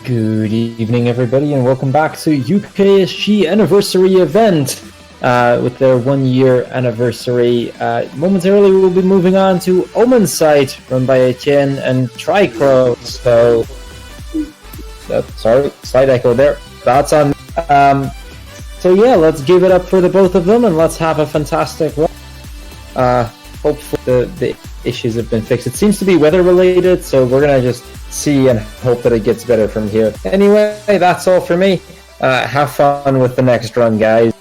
Good evening, everybody, and welcome back to UKSG anniversary event with their 1-year anniversary. Momentarily, we'll be moving on to Omensight, run by Ætienne and Tricr0w. Sorry, slight echo there. That's on. So yeah, let's give it up for the both of them, and let's have a fantastic one. Hopefully the issues have been fixed. It seems to be weather related, so we're gonna just see and hope that it gets better from here. Anyway, that's all for me. Have fun with the next run, guys.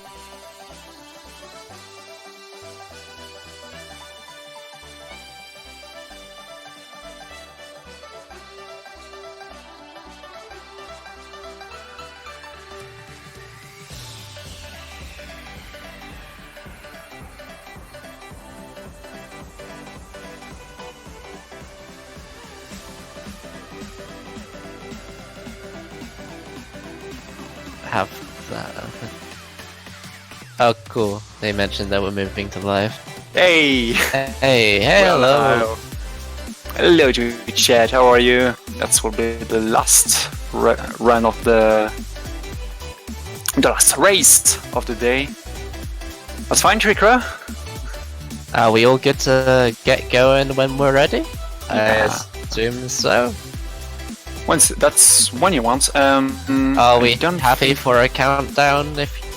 Have that open. Oh, cool. They mentioned that we're moving to live. Hey! Hey, hello! Hello to chat, how are you? That will be the last run of the last race of the day. That's fine, Tricr0w? Are we all good to get going when we're ready? Yeah. I assume so. That's when you want. Are we happy for a countdown? If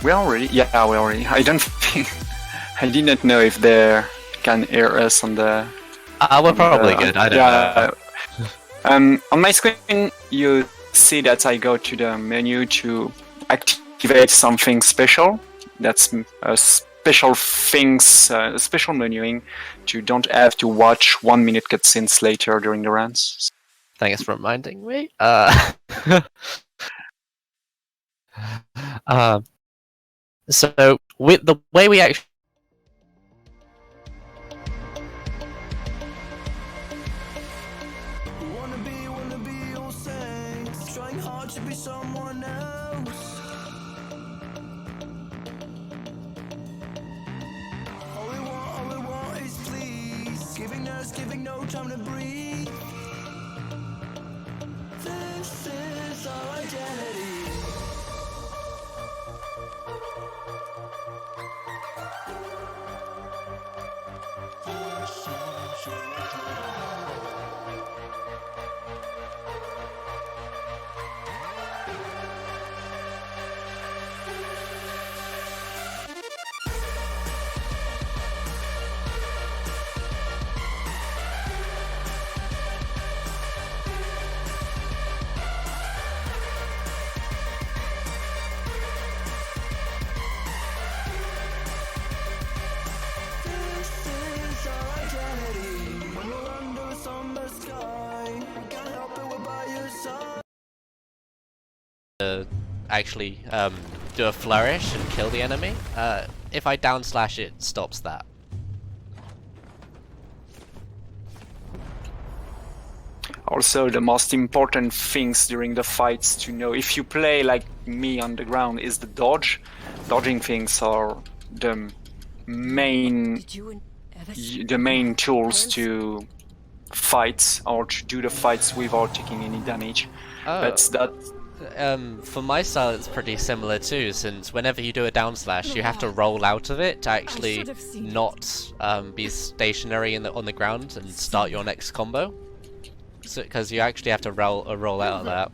We're already? Yeah, we're already. I don't think... I didn't know if they can hear us on the... we're probably good, I don't know. On my screen, you see that I go to the menu to activate something special. That's a special things, special menuing to don't have to watch 1-minute cutscenes later during the runs. Thanks for reminding me. So, with the way we actually... Wanna be all saints, trying hard to be someone else. All we want is please, giving no time to breathe. This is our identity. actually do a flourish and kill the enemy. If I down slash, it stops that. Also, the most important things during the fights to know if you play like me on the ground is the dodge. Dodging things are the main tools to fight or to do the fights without taking any damage. That's that. For my style, it's pretty similar too, since whenever you do a down slash, you have to roll out of it to actually not be stationary on the ground and start your next combo. Because you actually have to roll out of that.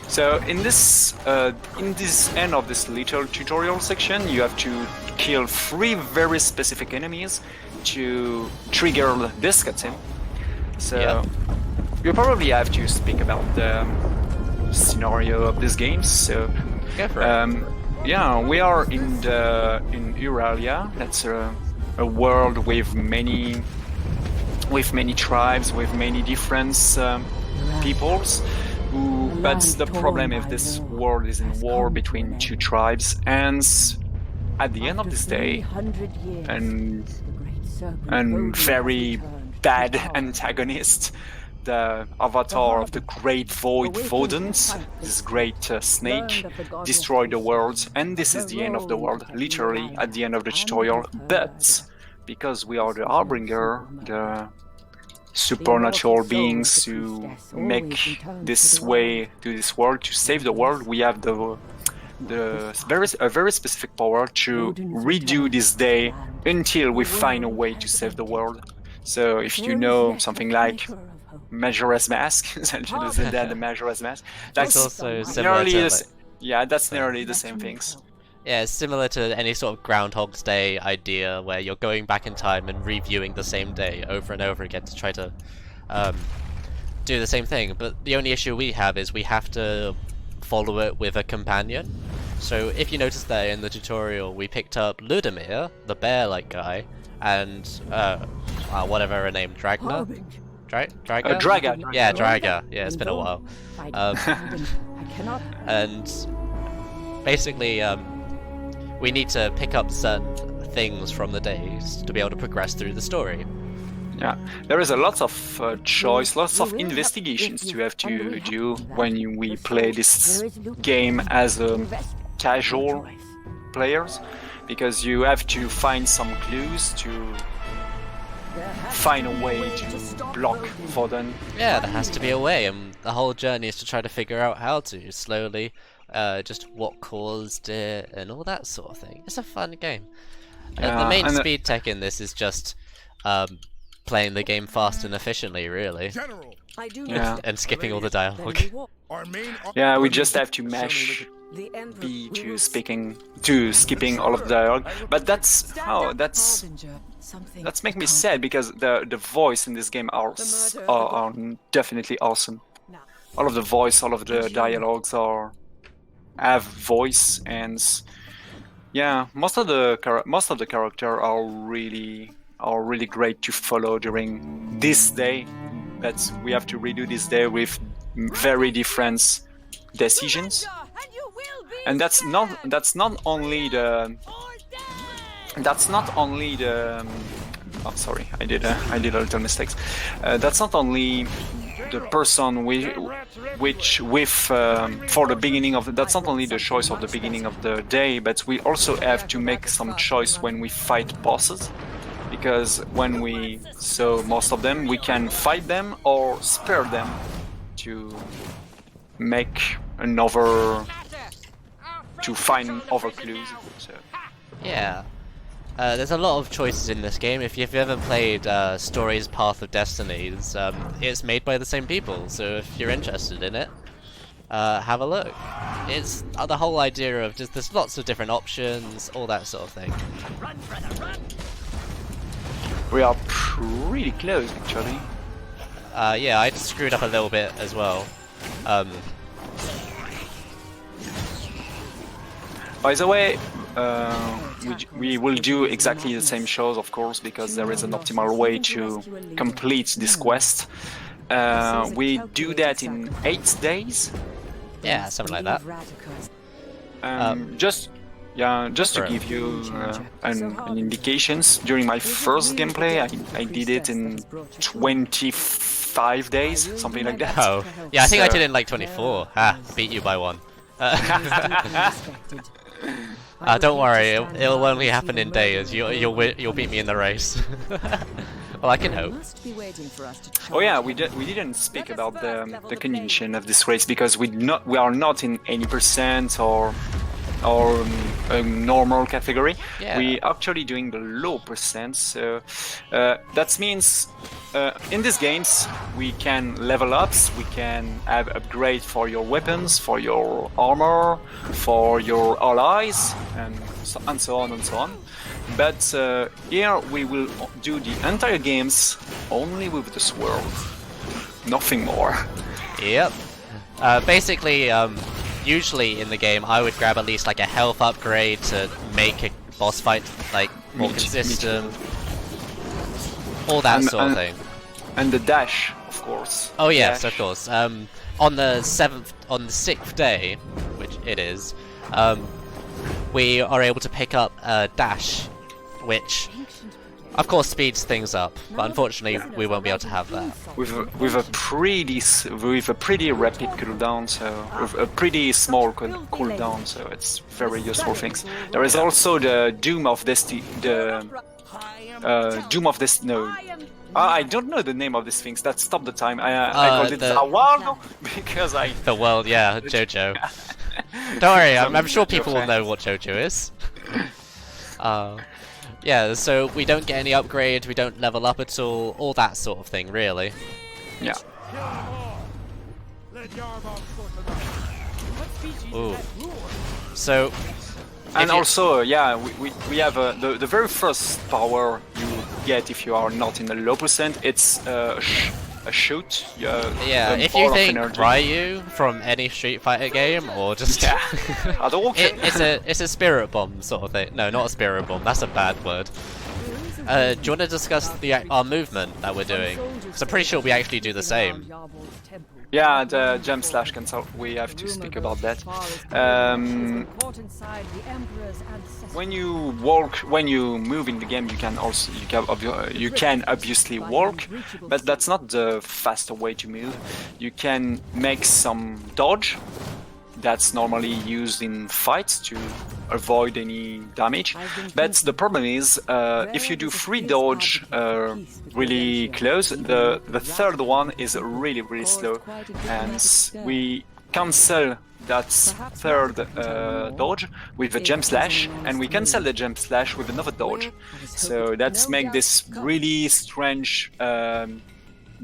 So in this end of this little tutorial section, you have to kill 3 very specific enemies to trigger this cutscene. So yeah. You probably have to speak about the scenario of this game. So go for it. Yeah, we are in Euralia. That's a world with many tribes, with many different peoples. But the problem is this world is in war between two tribes, and at the end of this day, and very bad antagonist, the avatar of the Great Void Vodent, this great snake, destroyed the world, and this is the end of the world, literally at the end of the tutorial. But because we are the Harbinger, the supernatural beings who make this way to this world, to save the world, we have a very specific power to redo this day until we find a way to save the world. So if you know something like Majora's Mask, the Majora's Mask, that's also similar to that's nearly the same things. Yeah, it's similar to any sort of Groundhog's Day idea where you're going back in time and reviewing the same day over and over again to try to do the same thing. But the only issue we have is we have to follow it with a companion. So if you notice there in the tutorial, we picked up Ludimir, the bear-like guy, and whatever her name, Dragna? Draga? Draga. Yeah, Draga. Yeah, it's been a while. And basically, we need to pick up certain things from the days to be able to progress through the story. Yeah, there is a lot of choice, lots of investigations to have to do when we play this game as casual players, because you have to find some clues to find a way to block for them. Yeah, there has to be a way, and the whole journey is to try to figure out how to slowly. Just what caused it and all that sort of thing. It's a fun game. The main speed tech in this is just playing the game fast and efficiently, really. And skipping all the dialogue. Yeah, we just have to mash B to skipping all of the dialogue. But that's make me sad, because the voice in this game are definitely awesome. All of the voice, all of the dialogues have voice, and yeah, most of the character are really great to follow during this day. That we have to redo this day with very different decisions, and that's not only the oh, sorry, I did a little mistake. That's not only the person for the beginning of that's not only the choice of the beginning of the day, but we also have to make some choice when we fight bosses, because when we saw most of them, we can fight them or spare them to make to find other clues. So. Yeah. There's a lot of choices in this game. If you've ever played Story's Path of Destinies, it's made by the same people, so if you're interested in it, have a look. It's the whole idea of just there's lots of different options, all that sort of thing. We are pretty close, actually. Yeah, I screwed up a little bit as well. By the way, we will do exactly the same shows, of course, because there is an optimal way to complete this quest. We do that in 8 days. Yeah, something like that. Just to give you an indications, during my first gameplay, I did it in 25 days, something like that. Oh, yeah, I think I did it in like 24. Beat you by 1. Don't worry, it'll only happen in days. You'll beat me in the race. Well, I can hope. Oh yeah, we didn't speak about the condition of this race, because we are not in any percent or a normal category. Yeah. We actually doing the low percent. So that means in these games we can level ups, we can have upgrade for your weapons, for your armor, for your allies, and so on and so on. But here we will do the entire games only with the sword, nothing more. Yep. Basically, usually in the game I would grab at least like a health upgrade to make a boss fight like more consistent. All that sort of thing. And the dash, of course. Oh yes, dash. of course. On the 6th day, which it is, we are able to pick up a dash, which of course speeds things up, but unfortunately we won't be able to have that. With a pretty rapid cooldown, so with a pretty small cooldown, so it's very useful things. There is also the Doom of Destiny, no. I don't know the name of these things that stop the time. I called it Zawal because I... The world, yeah, JoJo. Don't worry, I'm sure people will know what JoJo is. Yeah, so we don't get any upgrades, we don't level up at all that sort of thing, really. Yeah. Ooh. So... And also, yeah, we have the very first power you get if you are not in a low percent. It's a shoot. Yeah, if you think Ryu from any Street Fighter game, or just it's a spirit bomb sort of thing. No, not a spirit bomb. That's a bad word. Do you want to discuss our movement that we're doing? Because I'm pretty sure we actually do the same. Yeah, the jump slash cancel. We have to speak about that. When you walk, when you move in the game, you can obviously walk, but that's not the faster way to move. You can make some dodge. That's normally used in fights to avoid any damage. But the problem is, if you do 3 dodge really close, the third one is really slow, and we cancel that third dodge with a jump slash, and we cancel the jump slash with another dodge. So that's make this really strange.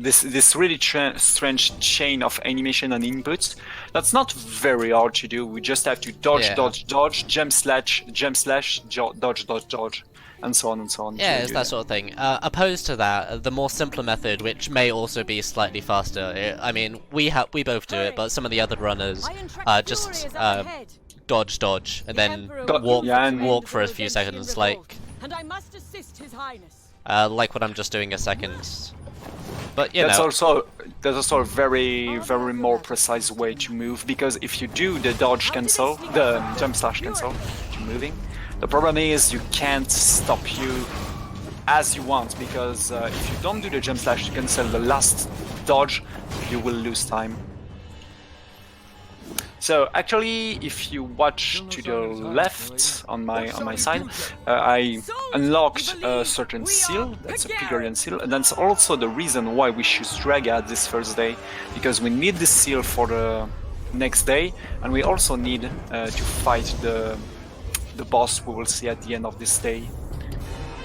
This really strange chain of animation and inputs. That's not very hard to do. We just have to dodge, dodge, jump slash, dodge, dodge, and so on and so on. Yeah, it's that sort of thing. Opposed to that, the more simpler method, which may also be slightly faster. I mean, we both do it, but some of the other runners just dodge, dodge, and then walk for a few seconds, like what I'm just doing a second. But that's also a very more precise way to move, because if you do the dodge cancel, the jump slash cancel to moving, the problem is you can't stop you as you want, because if you don't do the jump slash to cancel the last dodge, you will lose time. So actually, if you watch to the left on my side, I unlocked a certain seal. That's a Pygarian seal, and that's also the reason why we choose Draga this first day, because we need this seal for the next day, and we also need to fight the boss we will see at the end of this day.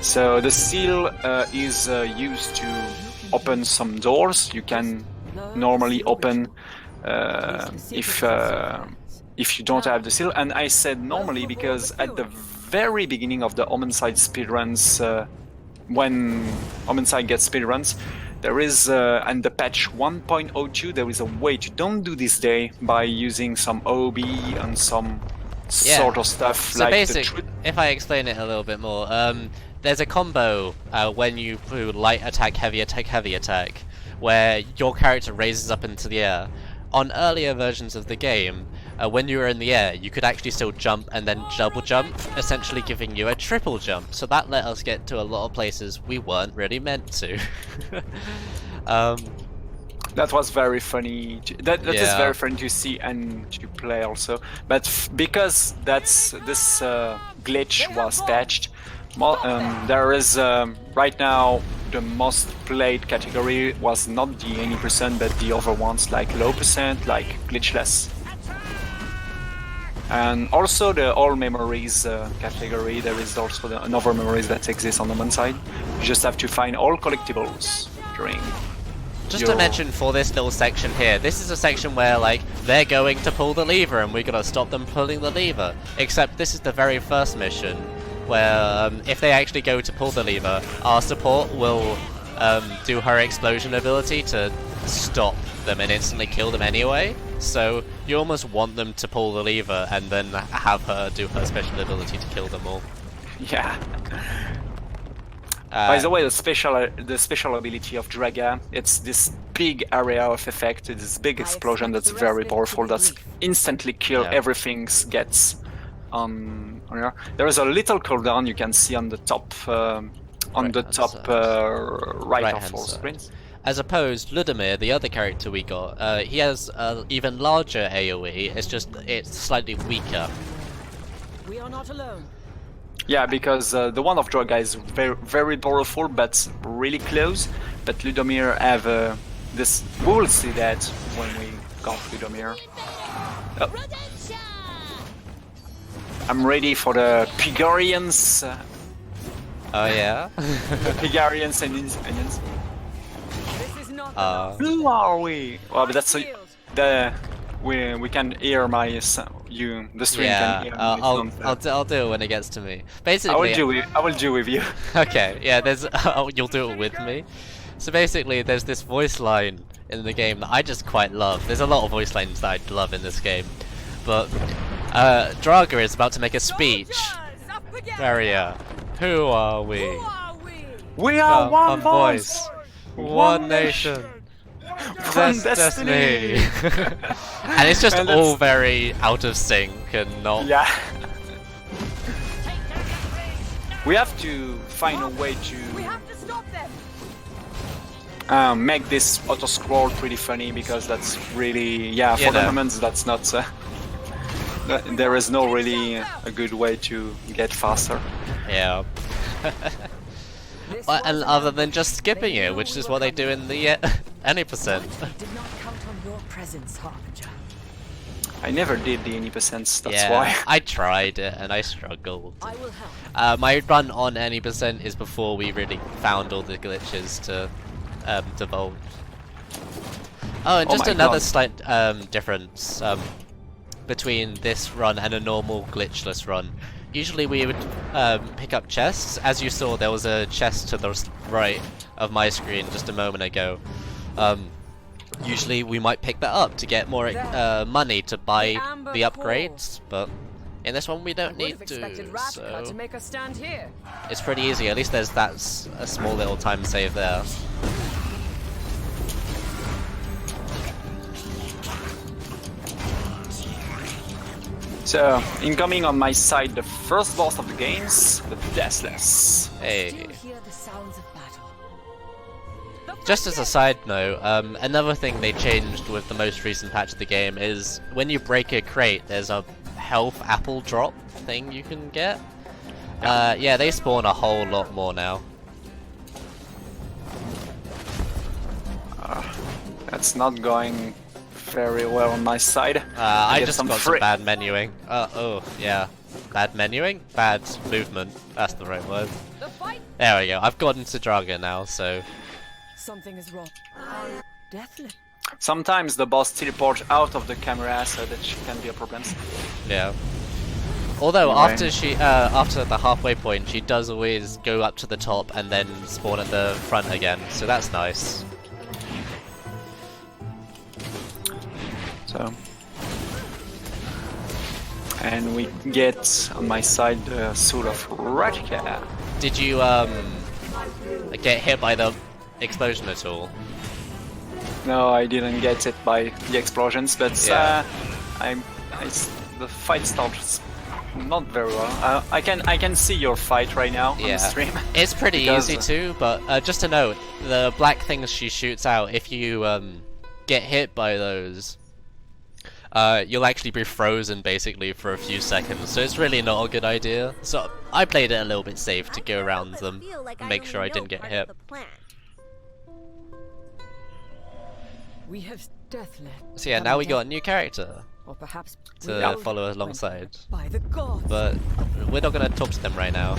So the seal is used to open some doors. You can normally open. If you don't have the seal, and I said normally because at the very beginning of the Omensight speedruns, when Omensight gets speedruns, there is and the patch 1.02 there is a way to don't do this day by using some OB and some sort of stuff. So like if I explain it a little bit more, there's a combo when you do light attack, heavy attack, where your character raises up into the air. On earlier versions of the game, when you were in the air, you could actually still jump and then double jump, essentially giving you a triple jump. So that let us get to a lot of places we weren't really meant to. That was very funny. That is very funny to see and to play also. But because this glitch was patched, there is right now the most played category was not the any percent, but the other ones like low percent, like glitchless. And also the all memories category. There is also another memories that exists on the one side. You just have to find all collectibles during. Just to mention for this little section here, this is a section where like they're going to pull the lever and we're gonna stop them pulling the lever. Except this is the very first mission, where if they actually go to pull the lever, our support will do her explosion ability to stop them and instantly kill them anyway. So you almost want them to pull the lever and then have her do her special ability to kill them all. Yeah. By the way, the special ability of Draga, it's this big area of effect, this big explosion that's very powerful, that's instantly kill everything gets on her. There is a little cooldown you can see on the top right of all screens. As opposed, Ludimir, the other character we got, he has an even larger AoE, it's slightly weaker. We are not alone. Yeah, because the one of Draga is very powerful, but really close. But Ludomir have this. We will see that when we got Ludomir. Oh. I'm ready for the Pigarians. Oh yeah. Pigarians and Onions. Who are we? Well, but that's we can hear my the stream can hear I'll do it when it gets to me. Basically, I will do with you. Okay, yeah. You'll do it with me. So basically, there's this voice line in the game that I just quite love. There's a lot of voice lines that I love in this game, but Draga is about to make a speech. Daria, who are we? We are one voice, one nation. One destiny. And it's just all very out of sync and not. Yeah. We have to find a way to make this auto scroll pretty funny, because that's really for the moment that's not. There is no really a good way to get faster. Yeah. And other than just skipping it, which is what they do in the any percent. Did not count on your presence, Harbinger. I never did the any percents. That's yeah, why. I tried it and I struggled. I will help. My run on any percent is before we really found all the glitches to devolve. Oh, and just another slight difference between this run and a normal glitchless run. Usually we would pick up chests. As you saw, there was a chest to the right of my screen just a moment ago. Usually we might pick that up to get more money to buy the upgrades, but in this one we don't need to, so make us stand here. It's pretty easy. At least there's a small little time save there. So, incoming on my side, the first boss of the games, the Deathless. Hey. Just as a side note, another thing they changed with the most recent patch of the game is when you break a crate, there's a health apple drop thing you can get. Yeah, they spawn a whole lot more now. That's not going very well on my side. I just got some bad menuing. Oh, yeah. Bad menuing? Bad movement. That's the right word. There we go. I've gotten to Draga now, so... Something is wrong. Deathless. Sometimes the boss teleports out of the camera, so that can be a problem. Yeah. Although after the halfway point, she does always go up to the top and then spawn at the front again, so that's nice. So, and we get on my side the Soul of Radka. Did you get hit by the explosion at all? No, I didn't get hit by the explosions, but the fight starts not very well. I can see your fight right now on the stream. It's pretty easy too, but just to note, the black things she shoots out, if you get hit by those, you'll actually be frozen basically for a few seconds, so it's really not a good idea. So I played it a little bit safe to go around them and make sure I didn't get hit. We have Deathless. So yeah, now we got a new character or perhaps to follow alongside. By the gods. But we're not going to talk to them right now.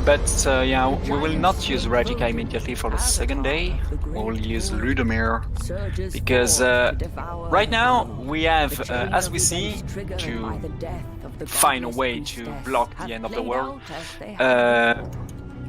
But yeah, we will not use Radika immediately for the second day. We will use Ludomir, because right now we have, as we see, to find a way to block the end of the world.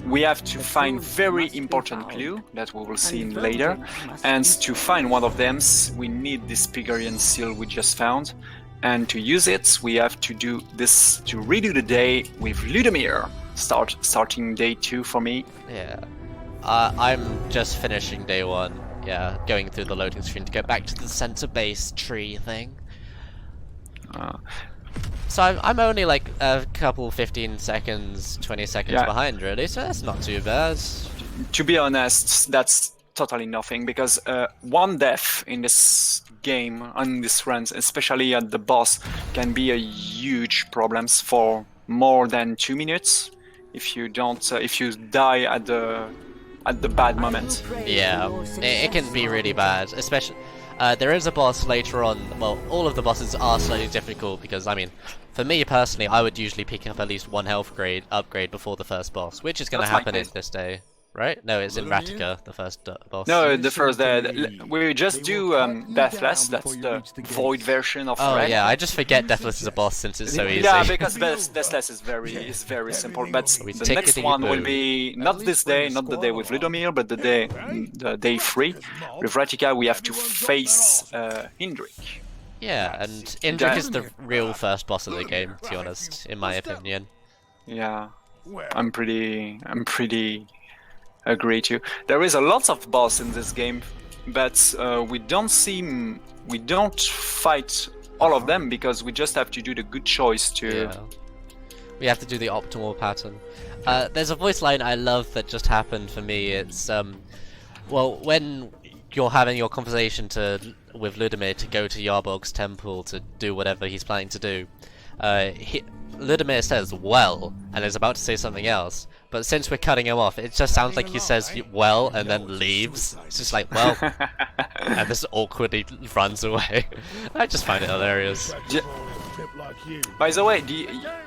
we have to find very important clue that we will see in later, and to find one of them, we need this Pygarian seal we just found, and to use it, we have to do this to redo the day with Ludomir. Starting day 2 for me. Yeah. I'm just finishing day 1. Yeah, going through the loading screen to get back to the center base tree thing. So I'm only like a couple 15 seconds, 20 seconds behind really, so that's not too bad. To be honest, that's totally nothing, because one death in this game, on this run, especially at the boss, can be a huge problem for more than 2 minutes if you don't, if you die at the bad moment. Yeah, it can be really bad, especially. There is a boss later on. Well, all of the bosses are slightly difficult because, I mean, for me personally, I would usually pick up at least 1 health upgrade before the first boss, which is going to happen in this day, right? No, it's in Ratica, the first boss. No, the first day. We just do Deathless. That's the void version of Red. Yeah, I just forget Deathless is a boss since it's so easy. Yeah, because Deathless is very simple. But the next one will be not this day, not the day with Ludomir, but the day 3 with Ratica. We have to face Indrik. Yeah, and Indrik is the real first boss of the game, to be honest, in my opinion. Yeah, I'm pretty agree too. There is a lot of boss in this game, but we don't fight all of them because we just have to do the good choice to. Yeah. We have to do the optimal pattern. There's a voice line I love that just happened for me. It's well, when you're having your conversation with Ludomir to go to Yarbog's temple to do whatever he's planning to do, Ludomir says "well" and is about to say something else, but since we're cutting him off, it just sounds like he says "well" and then leaves. It's just like "well," and this awkwardly runs away. I just find it hilarious. By the way,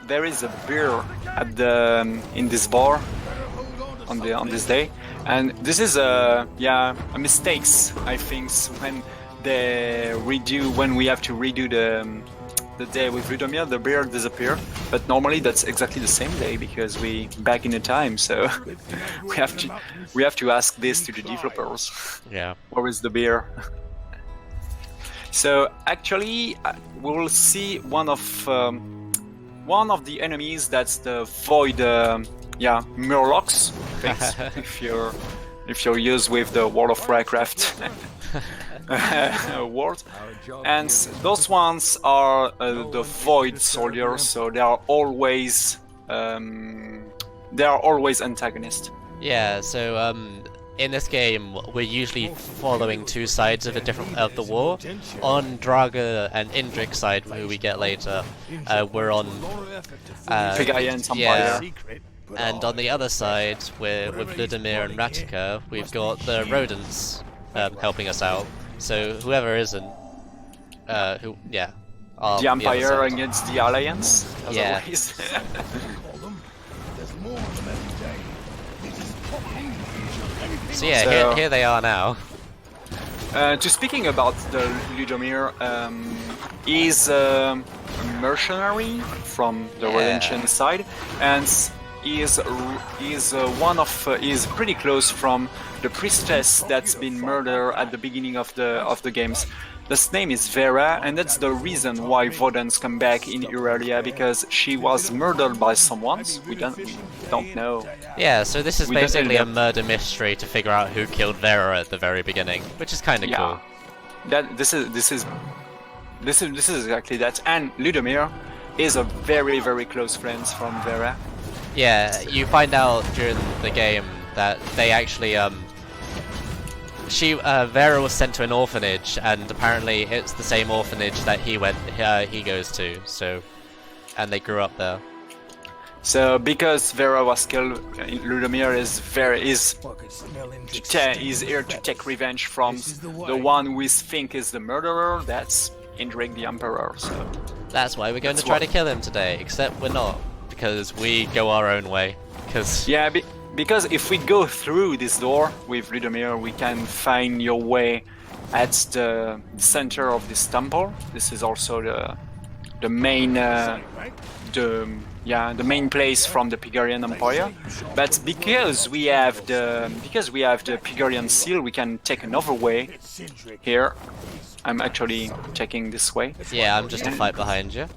there is a beer at in this bar on this day, and this is a mistakes, I think, when we have to redo the day with Ludomir, the beer disappear, but normally that's exactly the same day because we back in the time, so we have to ask this to the developers. Yeah. Where is the beer? So actually, we will see one of the enemies. That's the void, Murlocs things. if you're used with the World of Warcraft world, and those ones are the void soldiers. So they are always antagonists. Yeah. So in this game, we're usually following 2 sides of the war. On Draga and Indrik's side, who we get later, we're on Pygarian Empire. Yeah. And on the other side, with Ludomir and Ratica, we've got the rodents helping us out. So whoever isn't, the Empire against the Alliance. Yeah. So yeah, here they are now. Speaking about the Ludomir, he's a mercenary from the Redemption side, and he's pretty close from the priestess that's been murdered at the beginning of the games. This name is Vera, and that's the reason why Vodens come back in Euralia, because she was murdered by someone. We don't know. Yeah, so this is basically a murder mystery to figure out who killed Vera at the very beginning, which is kind of cool. This is exactly that. And Ludomir is a very, very close friend from Vera. Yeah, you find out during the game that they actually Vera was sent to an orphanage, and apparently it's the same orphanage that he goes to. So, and they grew up there. So because Vera was killed, Ludomir is here to take revenge from the one we think is the murderer. That's Indrik the Emperor. So that's why we're going to try to kill him today. Except we're not, because we go our own way. Because if we go through this door with Ludomir, we can find your way at the center of this temple. This is also the main the main place from the Pygarian Empire. But because we have the Pygarian seal, we can take another way here. I'm actually taking this way. Yeah, I'm just a fight behind you.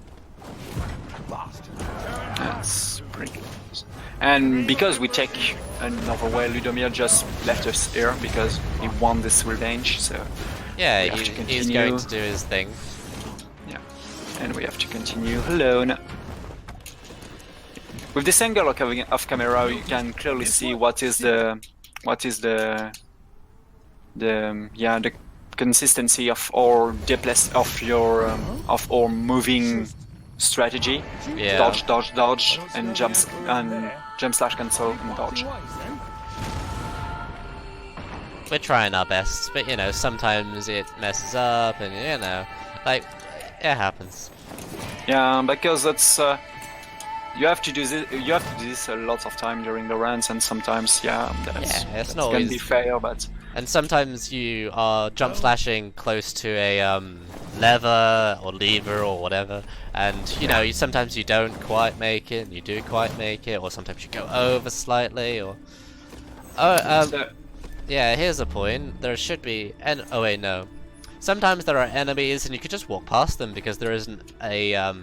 That's pretty good. And because we take another way, Ludomir just left us here because he won this revenge. So Yeah, we have to he's continue. going to do his thing. Yeah, and we have to continue alone. With this angle of camera, you can clearly see what is the consistency of our of our moving strategy. Yeah. Dodge, dodge, dodge, and jump slash cancel and dodge. We're trying our best, but you know, sometimes it messes up, and you know, like, it happens. Yeah, because that's you have to do this. You have to do this a lot of time during the runs, and sometimes, It's not can always. be fair, but And sometimes you are jump slashing close to a lever or lever or whatever, and you know, sometimes you don't quite make it, and you do quite make it, or sometimes you go over slightly, or yeah. Here's a point. There should be oh wait, no. Sometimes there are enemies, and you could just walk past them because there isn't a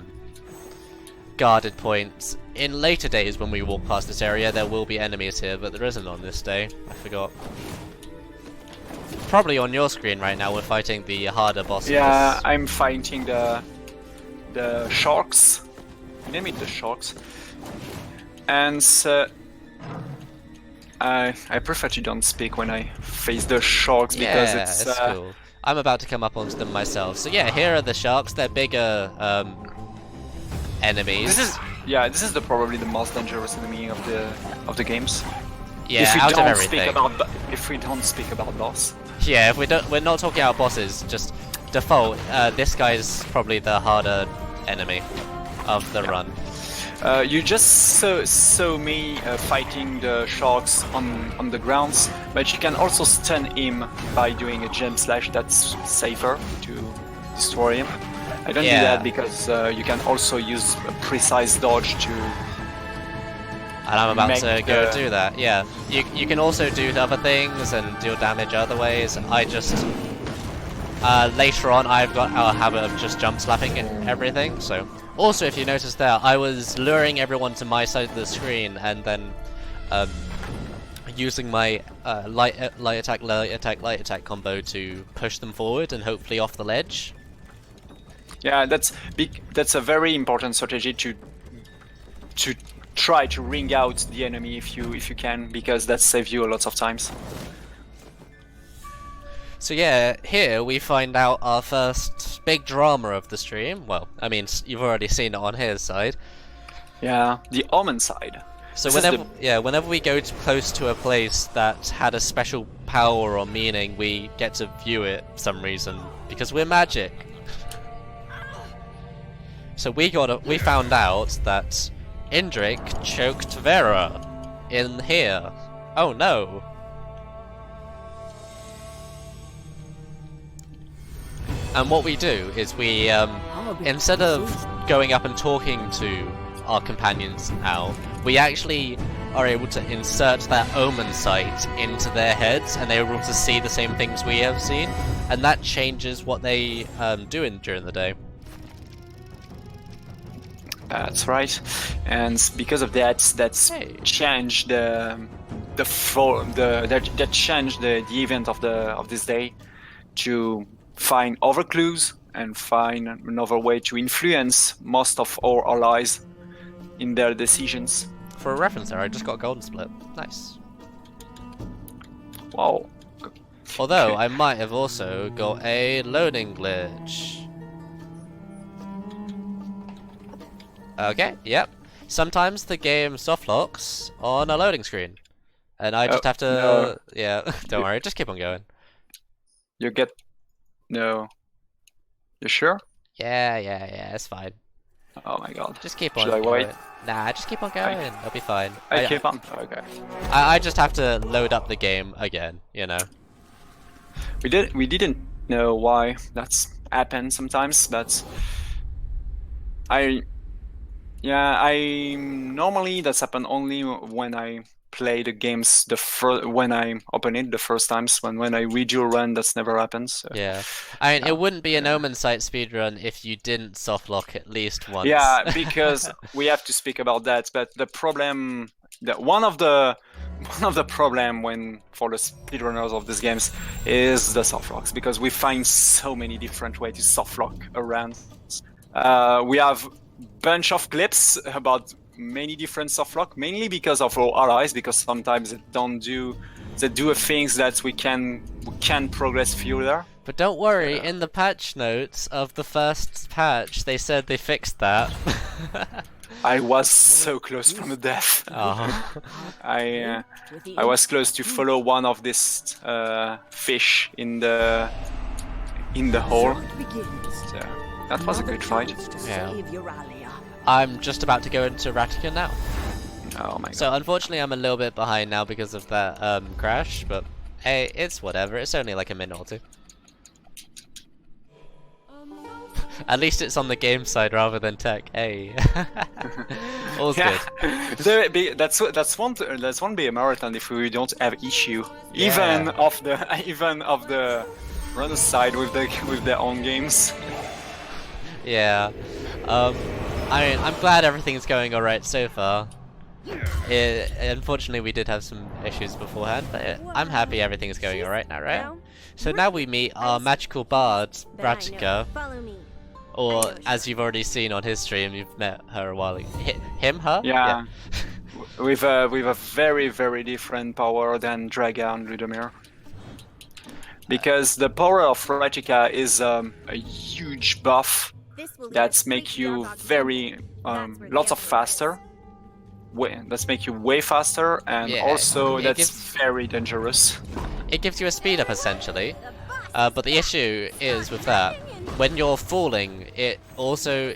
guarded point. In later days, when we walk past this area, there will be enemies here, but there isn't on this day. I forgot. Probably on your screen right now, we're fighting the harder bosses. yeah, I'm fighting the sharks. Name it the sharks. And I prefer to don't speak when I face the sharks because Yeah, it's cool. I'm about to come up onto them myself. So yeah, here are the sharks. They're bigger enemies. this is probably the most dangerous enemy of the games. Yeah, if we out of don't everything. if we don't speak about boss. Yeah, if we're not talking about bosses. Just default. This guy's probably the harder enemy of the run. You just saw me fighting the sharks on the grounds, but you can also stun him by doing a gem slash. That's safer to destroy him. I don't do Yeah. that because you can also use a precise dodge to. And I'm about Make to go the- do that. Yeah, you can also do other things and deal damage other ways. I just later on I've got our habit of just jump slapping and everything. So also, if you notice there, I was luring everyone to my side of the screen and then using my light attack combo to push them forward and hopefully off the ledge. Yeah, that's big. That's a very important strategy to try to ring out the enemy if you can, because that saves you a lot of times. So yeah, here we find out our first big drama of the stream. Well, I mean, you've already seen it on his side. Yeah, the Omensight. So This is whenever we go close to a place that had a special power or meaning, we get to view it for some reason because we're magic. So we found out that Indrik choked Vera in here. Oh no. And what we do is we, instead of going up and talking to our companions now, we actually are able to insert that Omensight into their heads, and they're able to see the same things we have seen, and that changes what they do during the day. That's right, and because of that, that's changed that changed the event of this day to find other clues and find another way to influence most of our allies in their decisions. For a reference there, I just got a golden split. Nice. Wow. Although Okay. I might have also got a loading glitch. Okay, yep. Sometimes the game softlocks on a loading screen. And I just have to... no. Yeah, don't worry, just keep on going. You get... No. You sure? Yeah, it's fine. Oh my god. Just keep on Should I going. wait? Nah, just keep on going. It'll be fine. I keep on. Okay. I just have to load up the game again, you know. We didn't know why that's happened sometimes, but I normally that's happened only when I play the games when I open it the first times. When I redo a run, that's never happens. So. Yeah, I mean, Yeah. it wouldn't be an Omensight speedrun if you didn't softlock at least once. Yeah, because we have to speak about that. But the problem, one of the problem for the speedrunners of these games is the softlocks, because we find so many different ways to softlock around. We have bunch of clips about many different softlock, mainly because of our allies, because sometimes they do things that we can progress further. But don't worry, in the patch notes of the first patch, they said they fixed that. I was so close from the death. Oh. I was close to follow one of these fish in the hole. So that was a good fight. Yeah. I'm just about to go into Ratica now. Oh my god. So unfortunately I'm a little bit behind now because of that crash, but hey, it's whatever, it's only like a minute or two. At least it's on the game side rather than tech, hey. All's good. That's one be a marathon if we don't have issue. Yeah. Even of the runner side with their own games. Yeah. I mean, I'm glad everything's going alright so far. Unfortunately, we did have some issues beforehand, but I'm happy everything's going alright now, right? So now we meet our magical bard, Ratica, or as you've already seen on his stream, you've met her a while ago. Her? Yeah. with a very, very different power than Draga and Ludomir. Because the power of Ratica is a huge buff that's make you very lots of faster. That's make you way faster, and also that's very dangerous. It gives you a speed up essentially, but the issue is with that, when you're falling, it also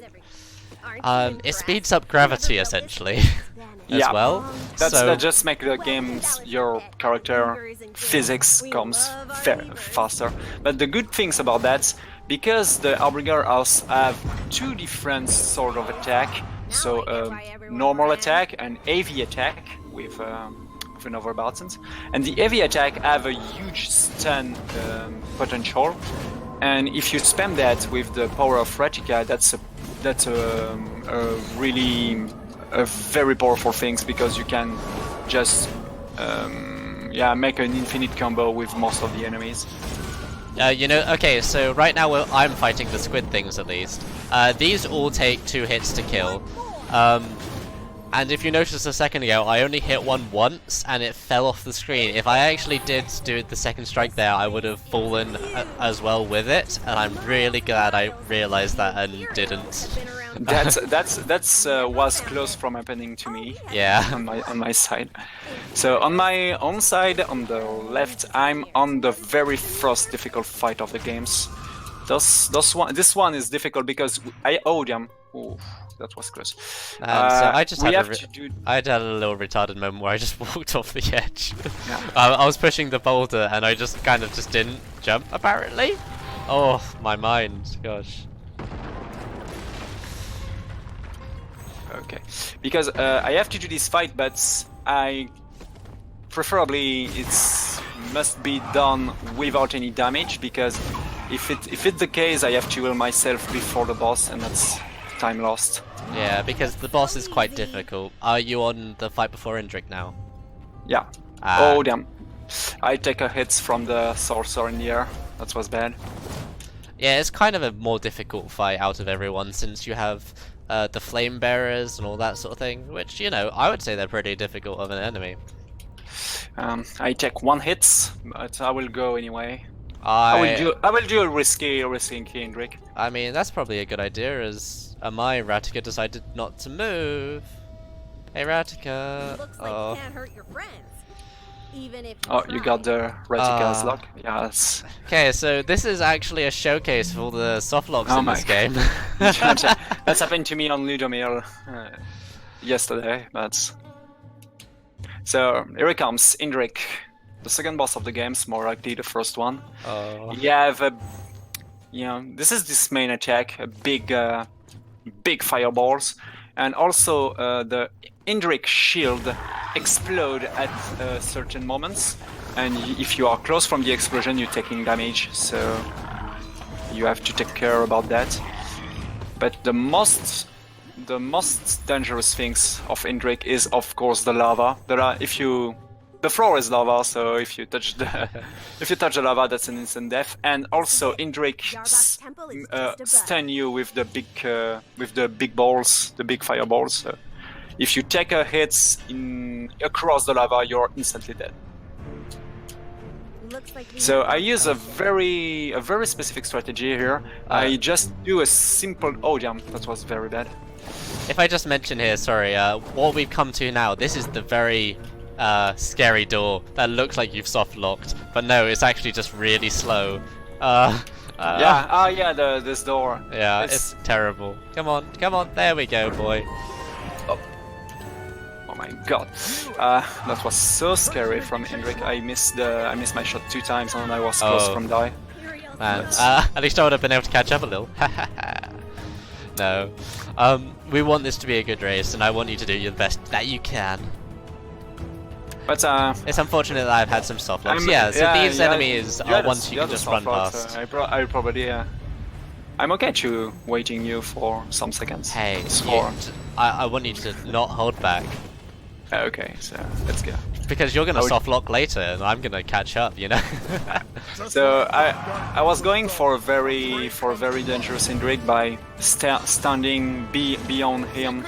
it speeds up gravity essentially as well. That just make the games, your character physics comes faster. But the good things about that, because the Harbinger House have two different sort of attack, so normal attack and AV attack with another button, and the AV attack have a huge stun potential, and if you spam that with the power of Ratica, that's a really a very powerful thing, because you can just make an infinite combo with most of the enemies. You know, okay, so right now I'm fighting the squid things at least. These all take 2 hits to kill. And if you noticed a second ago, I only hit one once and it fell off the screen. If I actually did do the second strike there, I would have fallen as well with it, and I'm really glad I realized that and didn't. That's was close from happening to me. Yeah. On my side. So on my own side, on the left, I'm on the very first difficult fight of the games. This one is difficult because I owed them. Ooh, that was close. So I just had I had a little retarded moment where I just walked off the edge. Yeah. I was pushing the boulder and I just kind of just didn't jump apparently. Oh, my mind, gosh. Okay, because I have to do this fight, but preferably must be done without any damage, because if it's the case, I have to heal myself before the boss, and that's time lost. Yeah, because the boss is quite difficult. Are you on the fight before Indrik now? Yeah. Oh damn! I take a hits from the sorcerer in the air. That was bad. Yeah, it's kind of a more difficult fight out of everyone, since you have the flame bearers and all that sort of thing, which, you know, I would say they're pretty difficult of an enemy. I take 1 hit, but I will go anyway. I will do a risky Indrik. I mean, that's probably a good idea, as my Ratica decided not to move. Hey, Ratica. Looks like you can't hurt your friends. Even if you got the Ratica's lock? Yes. Okay, so this is actually a showcase for all the softlocks in this game. That's happened to me on Ludomir yesterday, but... So, here it comes, Indrik. The second boss of the game's more likely the first one. Oh. You have this is this main attack, a big big fireballs, and also the Indrik shield explode at certain moments, and if you are close from the explosion, you're taking damage. So you have to take care about that. But the most dangerous things of Indrik is, of course, the lava. The floor is lava, so if you touch the lava, that's an instant death. And also Indrik stun you with the big balls, the big fireballs. So if you take a hit across the lava, you're instantly dead. So I use a very specific strategy here. I just do a simple. Oh damn, that was very bad. If I just mention here, sorry, what we've come to now, this is the very scary door that looks like you've soft locked, but no, it's actually just really slow. This door. Yeah, it's terrible. Come on, there we go, boy. Oh my god, that was so scary from Indrik. I missed my shot 2 times and I was close from die. Man, at least I would have been able to catch up a little. No. We want this to be a good race, and I want you to do the best that you can. But it's unfortunate that I've had some soft locks. These enemies are ones you can just run past. I probably I'm okay to waiting you for some seconds. Hey, I want you to not hold back. Okay, so let's go. Because you're gonna soft lock later, and I'm gonna catch up, you know. So I was going for a very dangerous Indrik by standing beyond him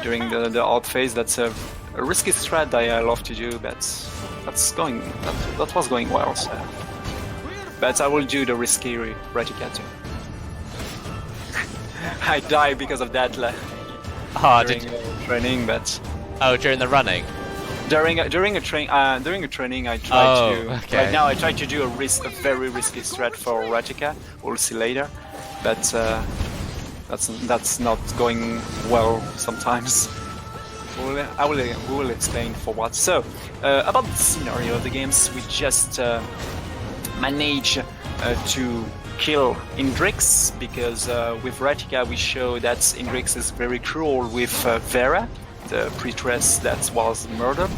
during the out phase. That's a risky strat that I love to do, but that was going well. So. But I will do the risky Retica too. I died because of that during training, but. Oh, during the running. During a training, I tried to. Okay. Right now, I try to do a very risky strat for Retica. We'll see later, but that's not going well sometimes. We will explain for what. So, about the scenario of the games, we just manage to kill Indrix because with Retica we show that Indrix is very cruel with Vera, the priestess that was murdered.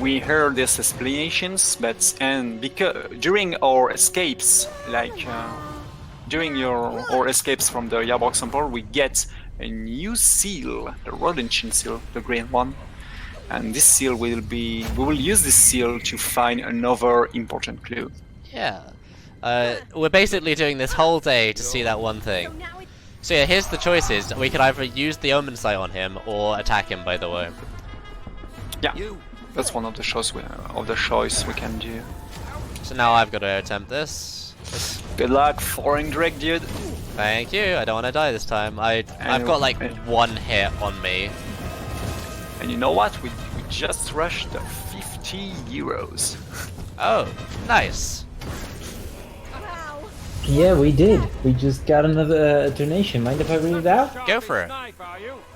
We heard these explanations, but because during our escapes, during our escapes from the Yarbox Temple, we get a new seal, the Rodentine seal, the green one, and this seal we will use this seal to find another important clue. Yeah, we're basically doing this whole day to see that one thing. So yeah, here's the choices. We could either use the Omensight on him or attack him, by the way. Yeah, that's one of the choice we can do. So now I've got to attempt this. Good luck, foreign Drake, dude. Thank you. I don't want to die this time. I've got like one hit on me. And you know what? We just rushed the 50 euros. Oh, nice. Yeah, we did. We just got another donation. Mind if I read it out? Go for it.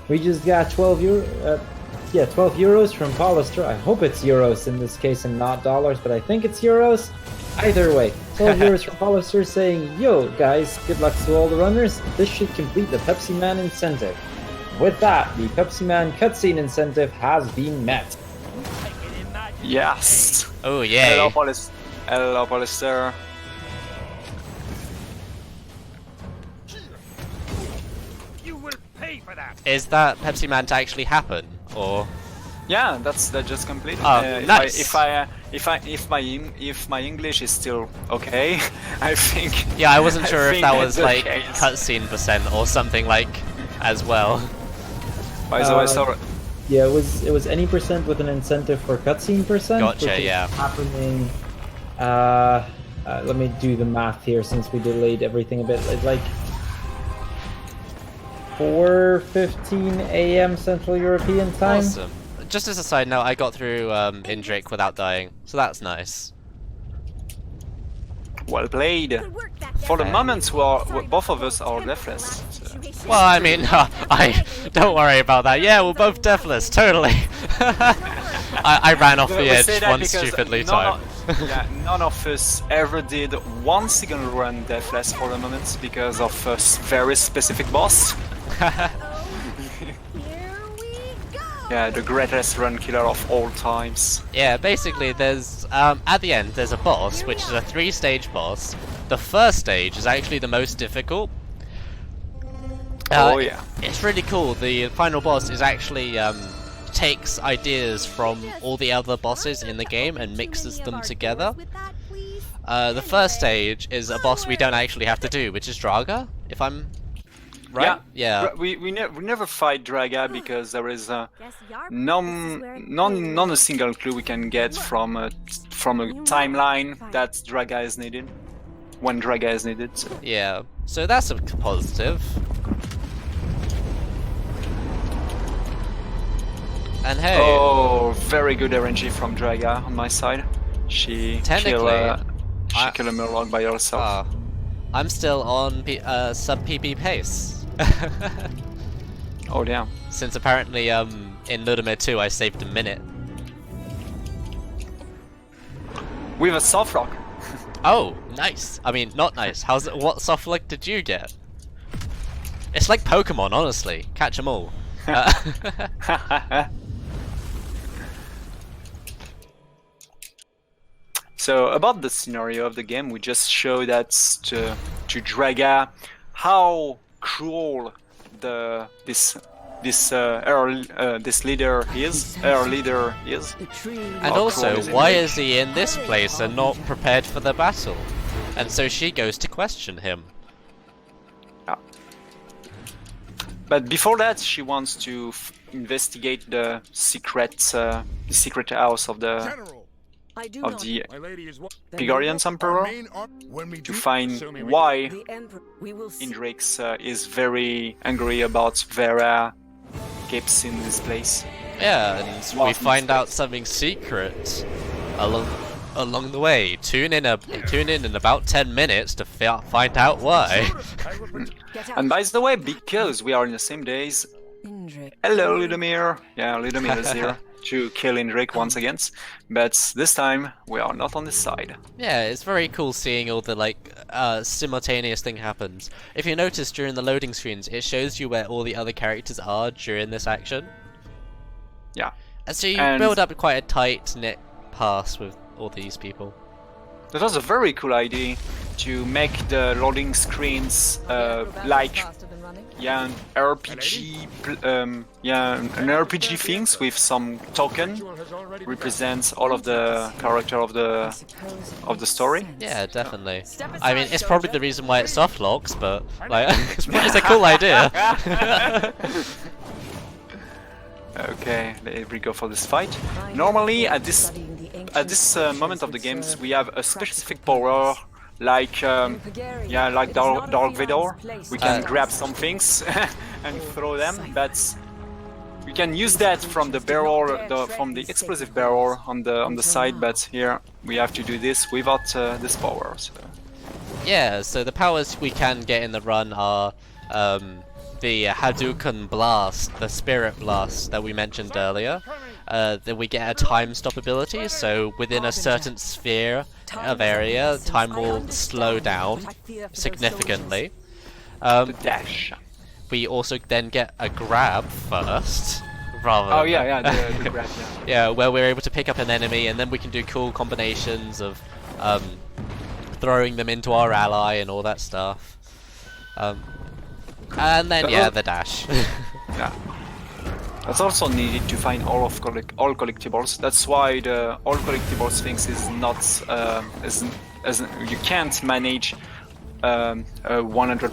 We just got 12 euros from Paulister. I hope it's euros in this case and not dollars, but I think it's euros. Either way, 12 euros from Paulister saying, "Yo, guys, good luck to all the runners. This should complete the Pepsi Man incentive." With that, the Pepsi Man cutscene incentive has been met. Yes. Oh yeah. Hello, Paulister. Is that Pepsi Man to actually happen, or? Yeah, that just completed. Oh, nice. If my English is still okay, I think. Yeah, I wasn't sure if that was like okay. cutscene percent or something like as well. By the way, sorry. Yeah, it was any percent with an incentive for cutscene percent. Gotcha. Which is Yeah. happening. Let me do the math here since we delayed everything a bit. It's like 4:15 a.m. Central European time. Awesome. Just as a side note, I got through Indrik without dying, so that's nice. Well played. For the moment, both of us are deathless. So. Well, I mean, I don't worry about that. Yeah, we're both deathless, totally. I ran off the edge one stupidly time. Yeah, none of us ever did one single run Deathless for the moment because of a very specific boss. Here we go. Yeah, the greatest run killer of all times. Yeah, basically there's, at the end, there's a boss, which is a 3-stage boss. The first stage is actually the most difficult. Oh yeah. It's really cool. The final boss is actually, takes ideas from all the other bosses in the game and mixes them together. The first stage is a boss we don't actually have to do, which is Draga, if I'm right? Yeah. We never fight Draga because there is not a single clue we can get from a timeline that Draga is needed when Draga is needed. So. Yeah. So that's a positive. And hey. Oh, very good RNG from Draga on my side. She killed a Murloc by herself. I'm still on sub PB pace. Oh damn. Since apparently in Ludamir 2 I saved a minute. With a soft lock. Oh, nice. I mean, not nice. What soft lock did you get? It's like Pokemon, honestly. Catch 'em all. So about the scenario of the game, we just show that to Draga how cruel this leader is. Our leader is. And also, why is he in this place and not prepared for the battle? And so she goes to question him. Yeah. But before that, she wants to investigate the secret house of the Pigorian Emperor to find why Indrix is very angry about Vera keeps in this place. Yeah, and we find out something secret along the way. Tune in in about 10 minutes to find out why. And by the way, because we are in the same days, hello Ludamir. Yeah, Ludamir is here to kill Indrik once again, but this time we are not on this side. Yeah, it's very cool seeing all the simultaneous thing happens. If you notice during the loading screens, it shows you where all the other characters are during this action. Yeah. And so you build up quite a tight-knit pass with all these people. That was a very cool idea to make the loading screens like an RPG, an RPG things with some token represents all of the character of the story. Yeah, definitely. I mean, it's probably the reason why it soft locks, but like, it's a cool idea. Okay, let me go for this fight. Normally, at this moment of the games, we have a specific power, like Dark Vidor. We can grab some things and throw them, but we can use that from the barrel, from the explosive barrel on the side. But here we have to do this without this power. So. Yeah, so the powers we can get in the run are the Hadouken Blast, the Spirit Blast that we mentioned earlier. Then we get a time stop ability, so within a certain sphere of area, time will slow down significantly. The dash. We also then get a grab first, rather. Oh yeah, the grab. Yeah. Yeah, where we're able to pick up an enemy, and then we can do cool combinations of throwing them into our ally and all that stuff. And then the dash. Yeah. That's also needed to find all collectibles. That's why the all collectibles things is not you can't manage 100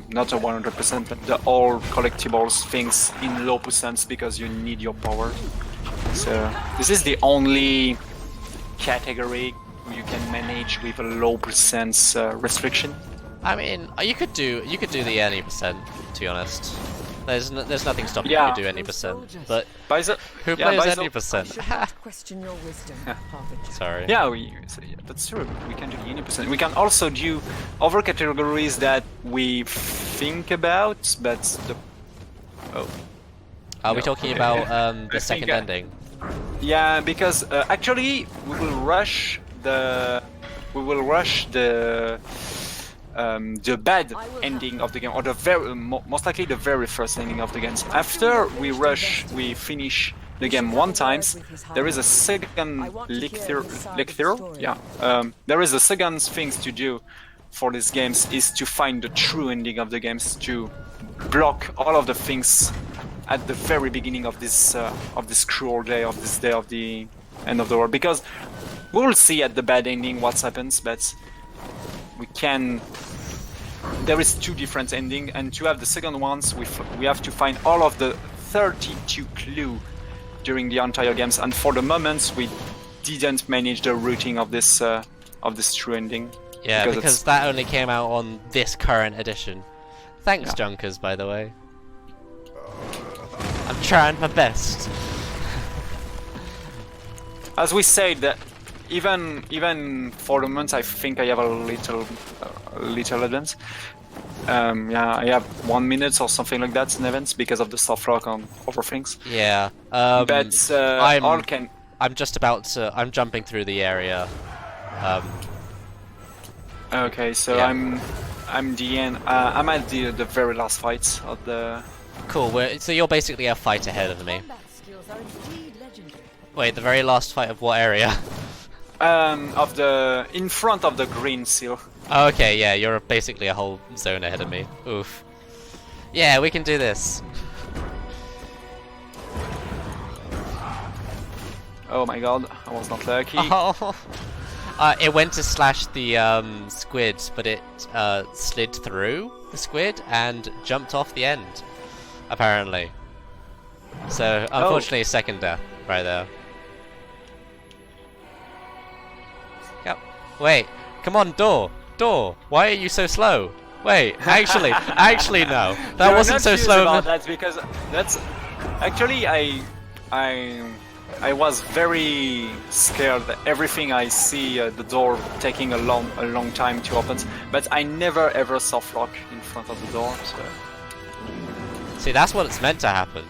not a 100%, but the all collectibles things in low percents because you need your power. So this is the only category you can manage with a low percents restriction. I mean, you could do the any percent, to be honest. There's nothing stopping you to do any percent, but who plays any percent? Question your wisdom, Sorry. Yeah, that's true. We can do any percent. We can also do other categories that we think about, but the Are we talking about the second ending? Yeah, because actually we will rush we will rush the bad ending of the game, or the most likely the very first ending of the game. After we finish the game one time, there is a second Tricr0w. Yeah, there is a second thing to do for these games is to find the true ending of the games, to block all of the things at the very beginning of this cruel day, of this day of the end of the world, because we'll see at the bad ending what happens, but there is two different endings, and to have the second ones we have to find all of the 32 clues during the entire games, and for the moment we didn't manage the routing of this true ending. Yeah, because that only came out on this current edition. Thanks, Junkers, by the way. I'm trying my best. As we said, that even for the moment, I think I have a little advance. Yeah, I have 1 minute or something like that in events because of the soft lock on other things. Yeah. But I'm just about to. I'm jumping through the area. Okay, so yeah. I'm the end. I'm at the very last fight of the. Cool. So you're basically a fight ahead of me. Combat skills are indeed legendary. Wait, the very last fight of what area? In front of the green seal. Oh, okay, yeah, you're basically a whole zone ahead of me. Oof. Yeah, we can do this. Oh my god, I was not lucky. Oh. It went to slash the squid, but it slid through the squid and jumped off the end, apparently. So, unfortunately, second death right there. Yep. Wait, come on, door! Why are you so slow? Wait, actually no. That wasn't so slow. About that because that's actually I was very scared that everything I see the door taking a long time to open, but I never ever soft lock in front of the door. So. See, that's what it's meant to happen.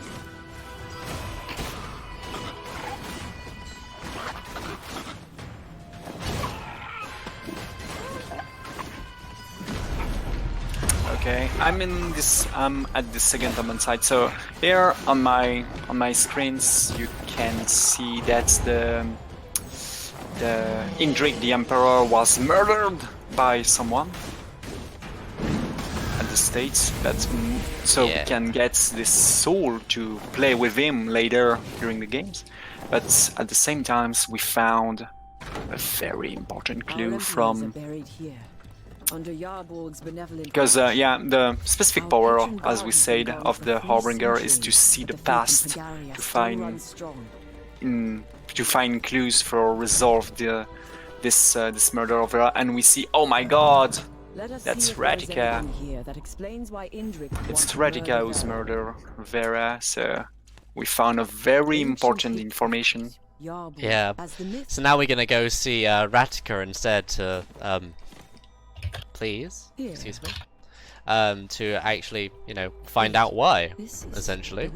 Okay, I'm at the second Omensight. So here on my screens you can see that the Indrik the Emperor was murdered by someone at the States. So we can get this soul to play with him later during the games. But at the same time we found a very important clue from. Under Yarborg's benevolent Because the specific power, as we said, of the Harbinger is to see the past, to find clues for resolve this murder of Vera, and we see, oh my god, that's Radika. It's Radika who's murdered Vera, so we found a very important information. Yeah. So now we're gonna go see Radika instead to please, excuse me, to actually, find out why, essentially.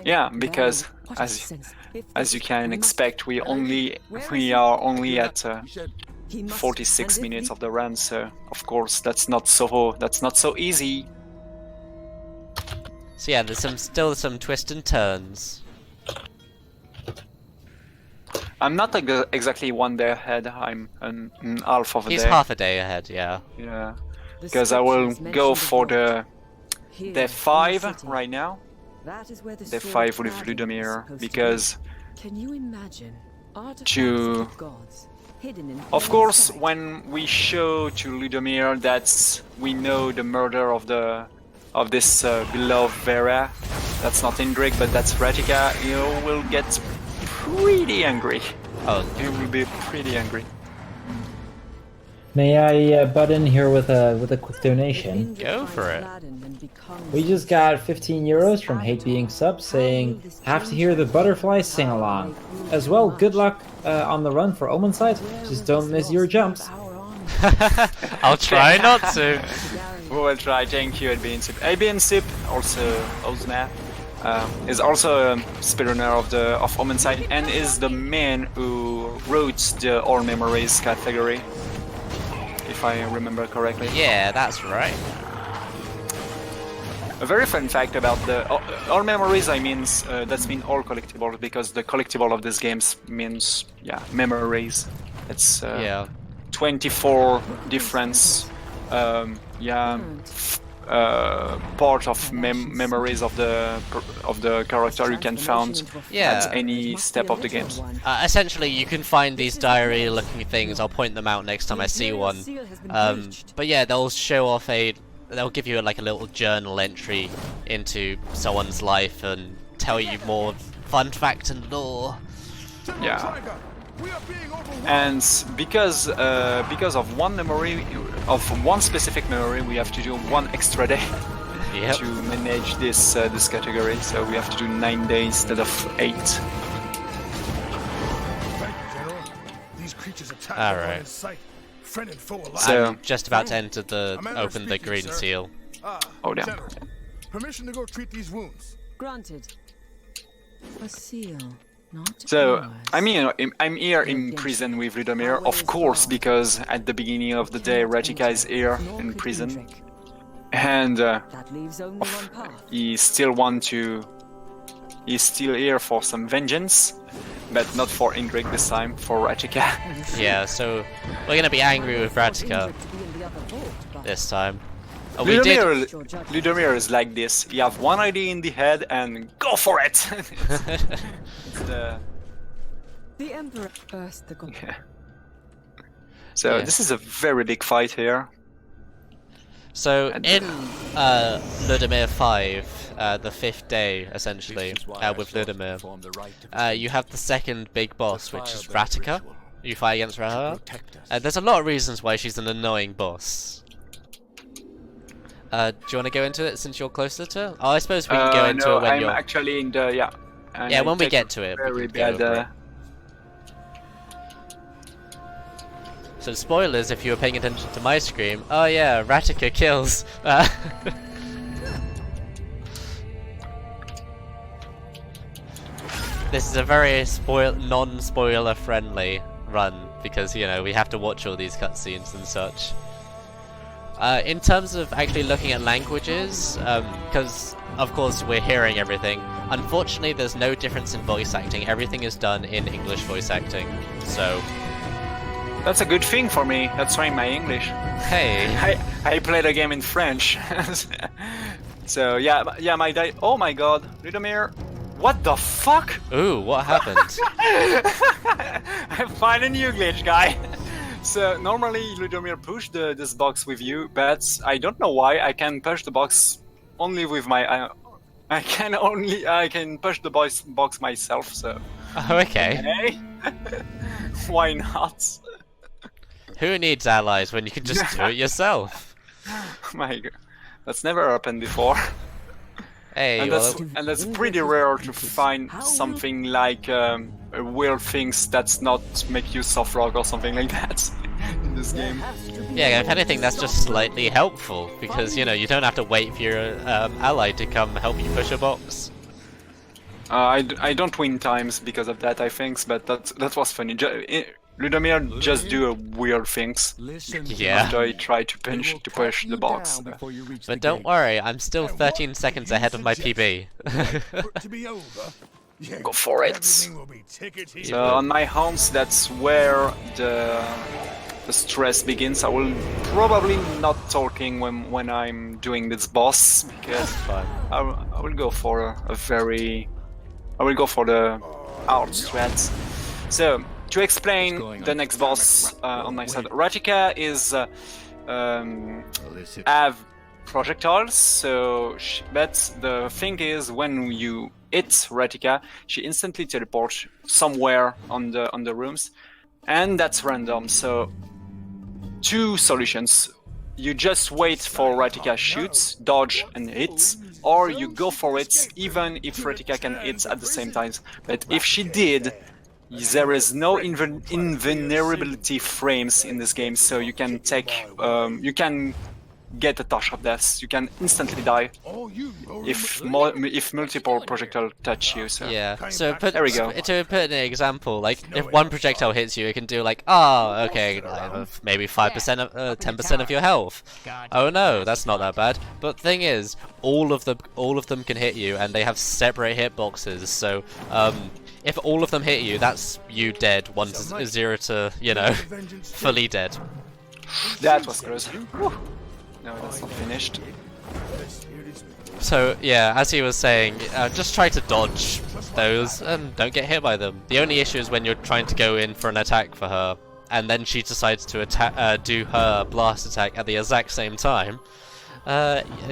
Yeah, because as you can expect, we are only at 46 minutes of the run, so of course that's not so easy. So yeah, there's still some twists and turns. I'm not exactly 1 day ahead. I'm an half of a day. He's half a day ahead, yeah. Yeah, because I will go for the day 5 right now. Day 5 with Ludomir, because of course, when we show to Ludomir that we know the murder of this beloved Vera, that's not Indrik, but that's Radika, you will get pretty angry. Oh, you will be pretty angry. May I butt in here with a quick donation? Go for it. We just got 15 euros from Hate Being Sub saying, have to hear the butterflies sing along. As well, good luck on the run for Omensight. Just don't miss your jumps. I'll try not to. We will try. Thank you, Ætienne. Ætienne, also Ozma. is also a speedrunner of Omensight and is the man who wrote the All Memories category, if I remember correctly. Yeah, that's right. A very fun fact about the all memories, that's mean all collectibles, because the collectible of these games means memories. It's 24 different part of memories of the character you can find at any step of the games. Essentially, you can find these diary-looking things. I'll point them out next time I see one. But yeah, they'll show off they'll give you like a little journal entry into someone's life and tell you more fun facts and lore. Yeah. And because of one specific memory, we have to do one extra day to manage this category. So we have to do 9 days instead of 8. All right. So I'm just about to enter open the green seal. Oh damn. Permission to go treat these wounds. Granted. A seal, not So ours. I'm here in prison with Ludomir, of course, because at the beginning of the day Ratika is here in prison, and That leaves only one path. he's still here for some vengeance, but not for Ingrid this time, for Ratika. Yeah, so we're gonna be angry with Ratika To be in the other vault, but this time. We did. Ludomir is like this. You have one idea in the head and go for it. It's the... the Emperor burst the gauntlet. Yeah. So this is a very big fight here. So in Ludomir 5, the 5th day, essentially, with Ludomir, you have the second big boss, which is Ratika. You fight against her. There's a lot of reasons why she's an annoying boss. Do you want to go into it since you're closer to it? Oh, I suppose we can go into it when I'm you're... actually in the and Yeah, I when we take get to it, we very can go bad. over it. So spoilers if you were paying attention to my scream. Oh yeah, Ratika kills. This is a very non-spoiler friendly run because, you know, we have to watch all these cutscenes and such. In terms of actually looking at languages, because of course we're hearing everything, unfortunately there's no difference in voice acting. Everything is done in English voice acting, so... That's a good thing for me. That's why my English. Hey! I played a game in French. So oh my god, Ludomir, what the fuck? Ooh, what happened? I find a new glitch, guy. So normally Ludomir pushed this box with you, but I don't know why I can push the box only with my. I can push the box myself. So. Oh, okay. Why not? Who needs allies when you can just do it yourself? My god, that's never happened before. Hey, and that's pretty rare to find something like weird things that's not make you soft rock or something like that in this game. yeah, if anything, that's just slightly helpful because, you know, you don't have to wait for your ally to come help you push a box. I don't win times because of that, I think, but that was funny. Ludomir just do weird things Yeah. after I try to push the box. But don't worry, I'm still 13 seconds ahead of my PB. Go for it. So on my homes, that's where the stress begins. I will probably not talking when I'm doing this boss because I will go for I will go for the hard strats. So to explain the next boss on my side, Ratika is have projectiles. So, but the thing is, when you hit Ratika, she instantly teleports somewhere on the rooms, and that's random. So, two solutions: you just wait for Ratika shoots, dodge, and hits, or you go for it even if Ratika can hit at the same time. But if she did, there is no invulnerability frames in this game, so you can take get a touch of death. You can instantly die if multiple projectiles touch you. So Yeah. So There we go. to put an example, like if one projectile hits you, it can do like, oh, okay, maybe 5% of 10% of your health. Oh no, that's not that bad. But thing is, all of them can hit you, and they have separate hitboxes. So if all of them hit you, that's you dead. 1 to 0 to fully dead. that was close. Whew. No, that's not finished. So yeah, as he was saying, just try to dodge those and don't get hit by them. The only issue is when you're trying to go in for an attack for her, and then she decides to do her blast attack at the exact same time.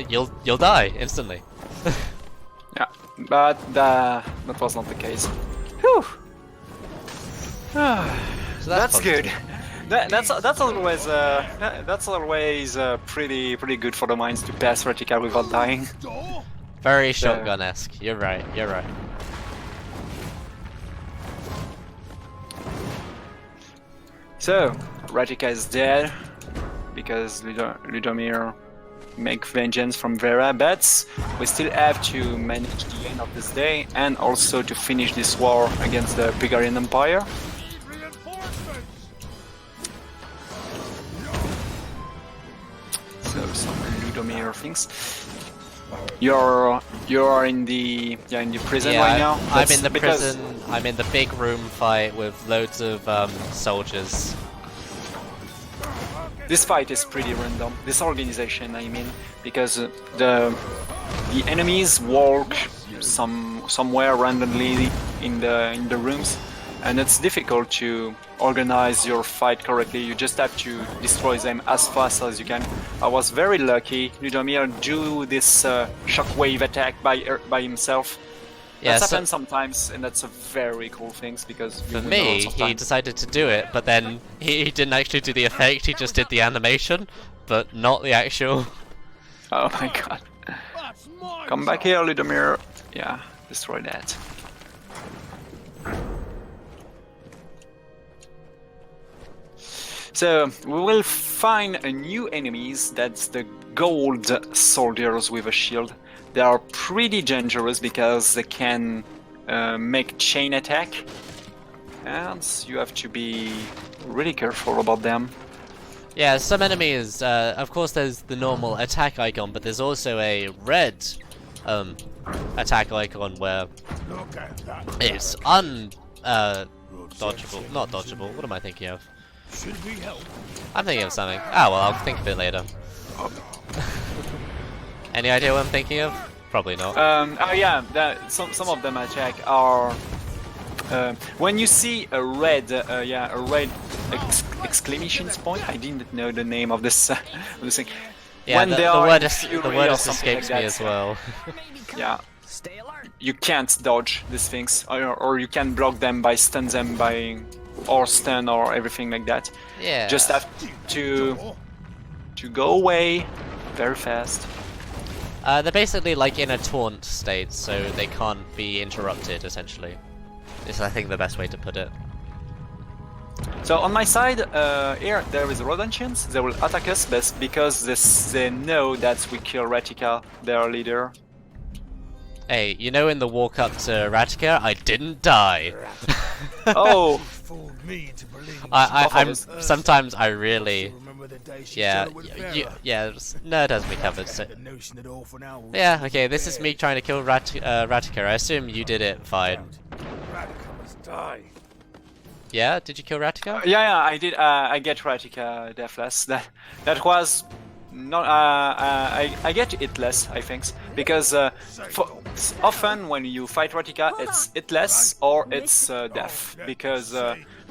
You'll die instantly. Yeah, but that was not the case. Whew. So That's positive. good. That's always pretty good for the mines to pass vertical without dying. Very shotgun-esque. You're right. You're right. So Ratika is dead because Ludomir make vengeance from Vera, but we still have to manage the end of this day and also to finish this war against the Bulgarian Empire. So some Ludomir things. You're in the prison right now. I'm in the prison. I'm in the big room fight with loads of soldiers. This fight is pretty random. This organization, I mean, because the enemies walk somewhere randomly in the rooms, and it's difficult to organize your fight correctly. You just have to destroy them as fast as you can. I was very lucky. Ludomir do this shockwave attack by himself. Yeah, That happens sometimes, and that's a very cool thing because for me, he decided to do it, but then he didn't actually do the effect. He just did the animation, but not the actual. Oh my god! Come back here, Ludomir. Yeah, destroy that. So we will find a new enemies. That's the gold soldiers with a shield. They are pretty dangerous because they can make chain attack, and you have to be really careful about them. Yeah, some enemies. Of course, there's the normal attack icon, but there's also a red attack icon where it's dodgeable. Not dodgeable. What am I thinking of? I'm thinking of something. Ah, well, I'll think of it later. Any idea what I'm thinking of? Probably not. Oh yeah, some of them attack are when you see a red, exclamation point. I didn't know the name of this thing. Yeah, when the they are word in has fury or something escapes like me that. as well. Yeah, you can't dodge these things, or you can block them by stun them or stun or everything like that. Yeah. Just have to go away very fast. They're basically like in a taunt state, so they can't be interrupted, essentially. This is, I think, the best way to put it. So on my side, here there is Rodantians. They will attack us, but because they know that we kill Ratika, their leader. Hey, you know, in the walk up to Ratika, I didn't die. Oh, I'm sometimes I really, yeah, nerd has me covered. So. Yeah, okay, this is me trying to kill Ratika. I assume you did it fine. Yeah, did you kill Ratika? yeah, I did. I get Ratika deathless. That was not. I get hitless, I think, because often when you fight Ratika, it's hitless or it's death. Because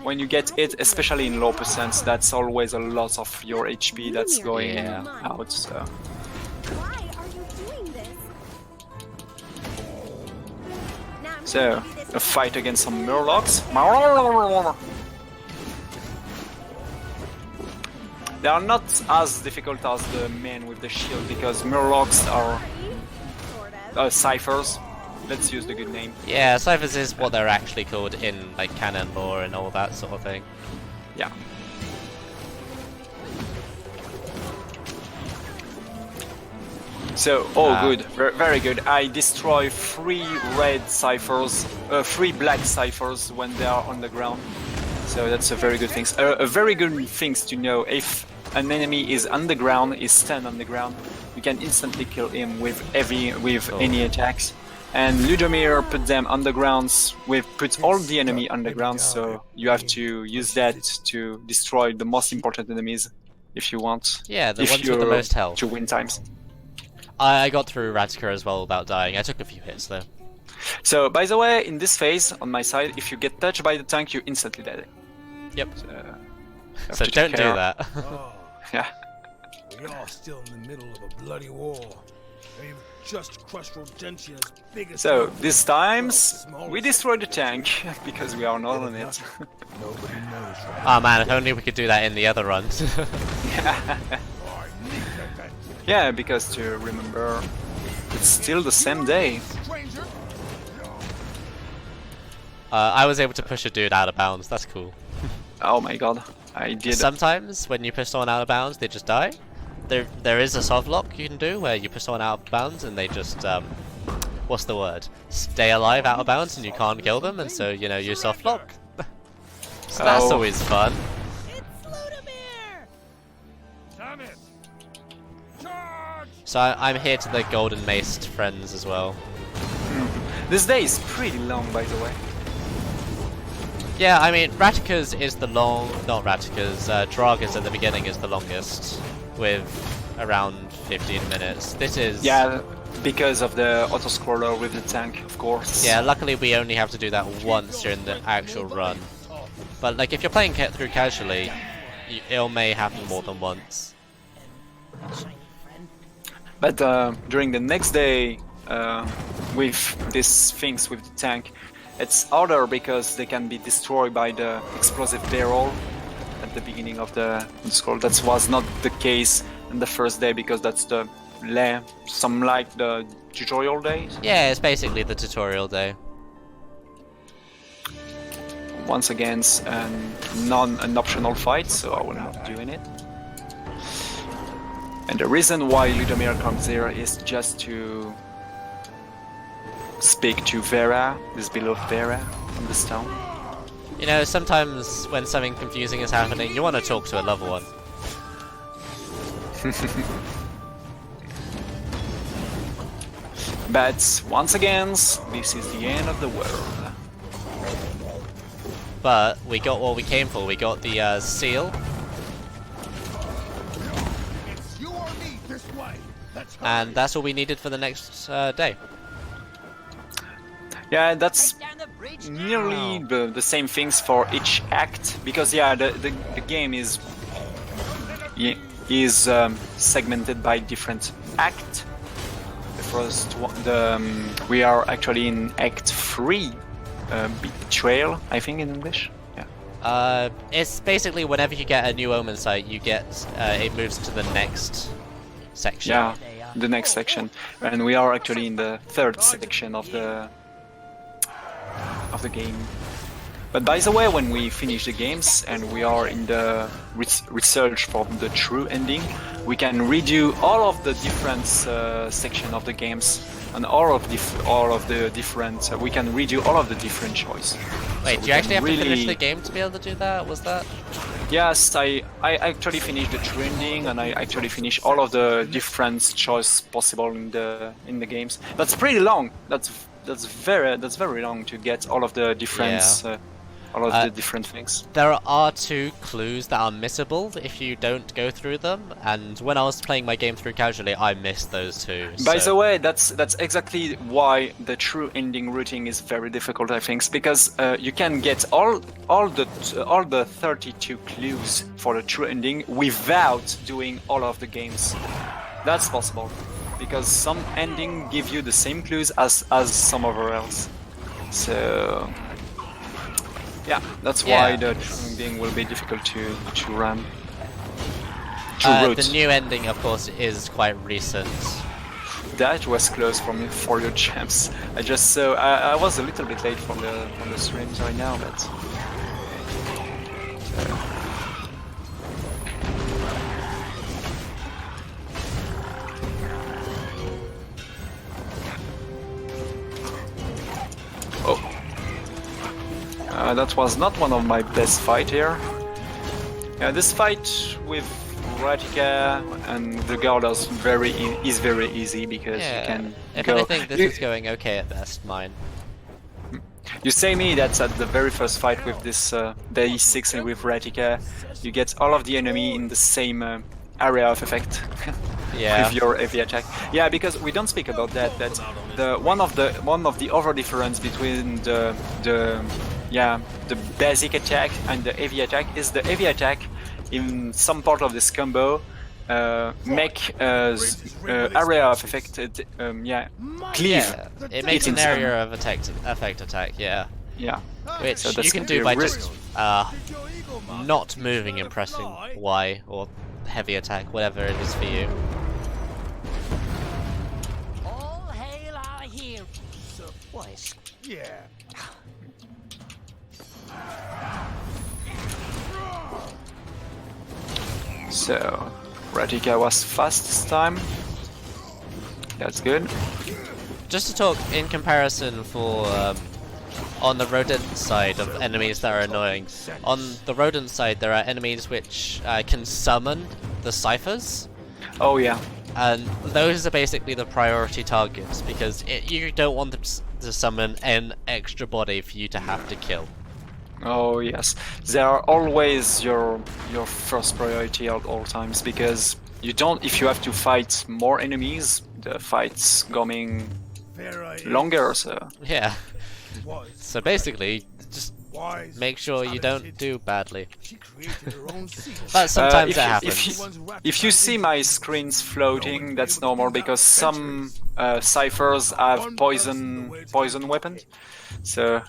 when you get hit, especially in low percents, that's always a lot of your HP that's going out. So. Why are you doing this? Now I'm So, gonna do this a fight against some Murlocs. They are not as difficult as the men with the shield because Murlocs are sort of. ciphers. Let's use the good name. Yeah, ciphers is what they're actually called in like canon lore and all that sort of thing. Yeah. So, good, very good. I destroy 3 red ciphers, 3 black ciphers when they are on the ground. So that's a very good thing. A very good thing to know. If an enemy is underground, is stunned on the ground, you can instantly kill him with any attacks. And Ludomir put them undergrounds, put all the enemy underground, so you have to use that to destroy the most important enemies if you want. Yeah, the ones with the most health. To win times. I got through Radka as well without dying. I took a few hits though. So, by the way, in this phase, on my side, if you get touched by the tank, you instantly dead. Yep. So don't do that. Yeah. We are still in the middle of a bloody war. They've just crushed Rodentia's biggest. So, these times, we destroy the tank, because we are not on it. Nobody knows. Oh man, if only we could do that in the other runs. Yeah, because to remember, it's still the same day. I was able to push a dude out of bounds, that's cool. Oh my god, I did. Sometimes, when you push someone out of bounds, they just die. There is a soft lock you can do where you push someone out of bounds and they just, what's the word? Stay alive out of bounds and you can't kill them, and so, you know, you soft lock. So that's always fun. So I'm here to the golden maced friends as well. This day is pretty long, by the way. Yeah, I mean, Ratika's is the not Ratika's, Draga's at the beginning is the longest, with around 15 minutes. This is... Yeah, because of the auto-scroller with the tank, of course. Yeah, luckily we only have to do that once during the actual run. But, like, if you're playing through casually, it may happen more than once. But during the next day, with these things with the tank, it's harder because they can be destroyed by the explosive barrel at the beginning of the scroll. That was not the case in the first day because that's the some like the tutorial days. Yeah, it's basically the tutorial day. Once again, an optional fight, so I will not be doing it. And the reason why Ludomir comes here is just to speak to Vera, this beloved Vera, on the stone. You know, sometimes when something confusing is happening, you want to talk to a loved one. But once again, this is the end of the world. But we got what we came for. We got the seal. And that's all we needed for the next day. Yeah, that's nearly the same things for each act, because yeah, the game is segmented by different acts. The first one, we are actually in Act 3, Betrayal, I think in English. Yeah. It's basically whenever you get a new Omensight, you get it moves to the next section. Yeah, the next section, and we are actually in the third section of the game. But by the way, when we finish the games and we are in the research for the true ending, we can redo all of the different section of the games and all of the different. We can redo all of the different choice. Wait, So do you actually have really... to finish the game to be able to do that? Was that? Yes, I actually finished the true ending, and I actually finished all of the different choice possible in the games. That's pretty long. That's very long to get all of the different the different things. There are 2 clues that are missable if you don't go through them, and when I was playing my game through casually, I missed those 2. By the way, that's exactly why the true ending routing is very difficult, I think, because you can get all the 32 clues for the true ending without doing all of the games. That's possible, because some ending give you the same clues as some other else. So yeah, that's why the true ending will be difficult to run. The new ending, of course, is quite recent. That was close for your champs. I just saw. I was a little bit late from the streams right now, but. That was not one of my best fight here. Yeah, this fight with Ratika and the guard is very easy because you can if go. anything, this is going okay at best, mine. You say me that at the very first fight with this day 6 and with Ratika, you get all of the enemy in the same area of effect. Yeah. With your heavy attack. Yeah, because we don't speak about that. That the one of the other difference between the basic attack and the heavy attack is the heavy attack in some part of this combo make area of effect cleave. Yeah, it makes an It's area of effect attack, yeah. Yeah. Which So you that's can gonna be do a by risk. just not moving and pressing Y or heavy attack, whatever it is for you. All hail our hero. Voice. Yeah. So Ratika was fast this time. That's good. Just to talk in comparison for on the rodent side of enemies that are annoying. On the rodent side, there are enemies which can summon the ciphers, Oh yeah. and those are basically the priority targets because you don't want them to summon an extra body for you to have to kill. Oh yes, they are always your first priority at all times because you don't. If you have to fight more enemies, the fight's going There I am. longer. So Yeah. Was. So basically, just Wise. make sure you don't do badly. She created her own seal. But sometimes if it you- happens. if you see my screens floating, that's normal because some ciphers have poison weapon. So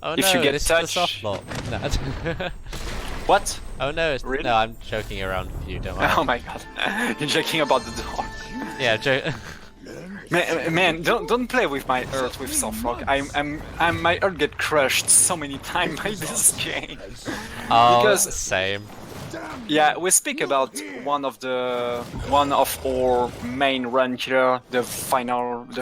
Oh if no, you get this touch- is the soft lock. No. what? Oh no, Really? no, I'm joking around with you, don't worry. Oh my god, you're joking about the door. Yeah, Man, don't play with my earth with softlock. My earth get crushed so many times by this game. oh, Because- same. Yeah, we speak about one of our main run killer, the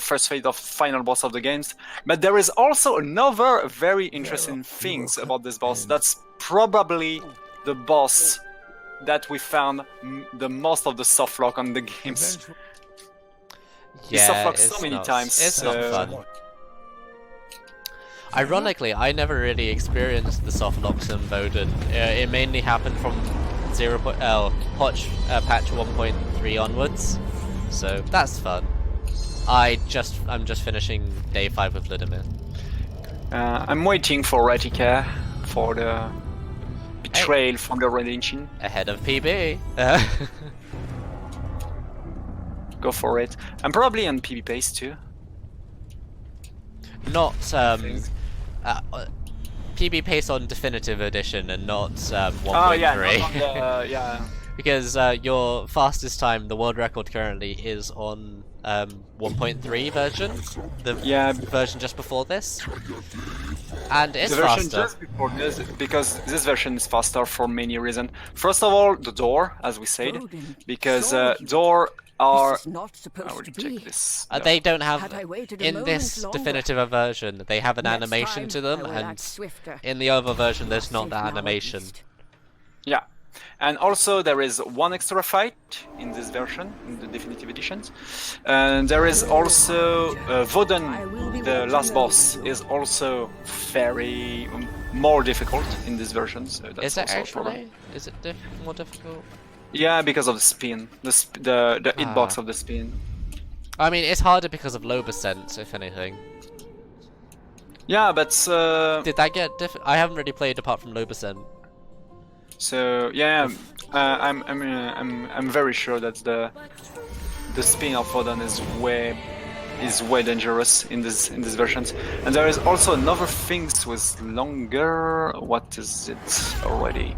first phase of final boss of the games. But there is also another very interesting things about this boss. That's probably the boss that we found the most of the softlock on the games. Yeah, softlocked it's so many not, times, It's not so- fun. Ironically, I never really experienced the soft locks in Bowden. It mainly happened from patch 1.3 onwards, so that's fun. I'm just finishing day 5 with Ludimir. I'm waiting for Ratika for the betrayal from the Redemption. Ahead of PB. Go for it. I'm probably on PB pace too. Not PB pace on Definitive Edition and not 1.3. Oh yeah, not on the, yeah. Because your fastest time, the world record currently is on 1.3 version, the version just before this, and it's The version faster. just before this, because this version is faster for many reasons. First of all, the door, as we said, because door are. This is not I supposed will to check be. this. They don't have Had I waited a in moment this longer, definitive version. They have an next animation time to them, I will and act swifter. in the other version, there's not Safe that now, at animation. least. Yeah, and also there is one extra fight in this version, in the definitive editions, and there is also Voden, the last boss, is also very more difficult in this version. So that's Is it also a problem. actually? Is it more difficult? Yeah, because of the spin, the hitbox of the spin. I mean, it's harder because of Lobosent, if anything. Yeah, but Did that get I haven't really played apart from Lobosent. so yeah, I'm very sure that the spin of Voden is way dangerous in this versions. And there is also another things with longer. What is it already?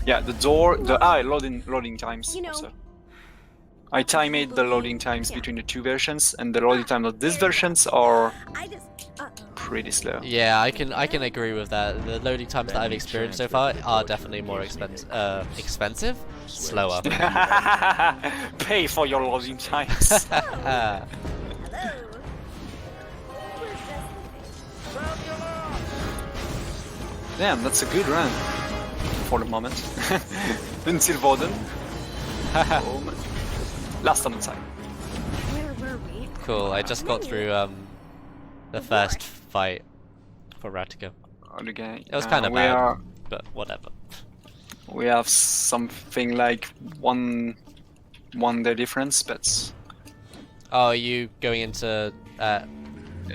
Yeah, the door, loading times. You know, also. I timed the loading times between the two versions, and the loading time of these versions are I just. pretty slow. Yeah, I can agree with that. The loading times that I've experienced so far are definitely more expensive, slower. Pay for your loading times. Damn, that's a good run for the moment. Until Voden. Home. Last Omensight. Where were we? Cool, I just got through the first fight for Ratica. Okay. It was kind of bad, but whatever. We have something like one day difference, but Oh, are you going into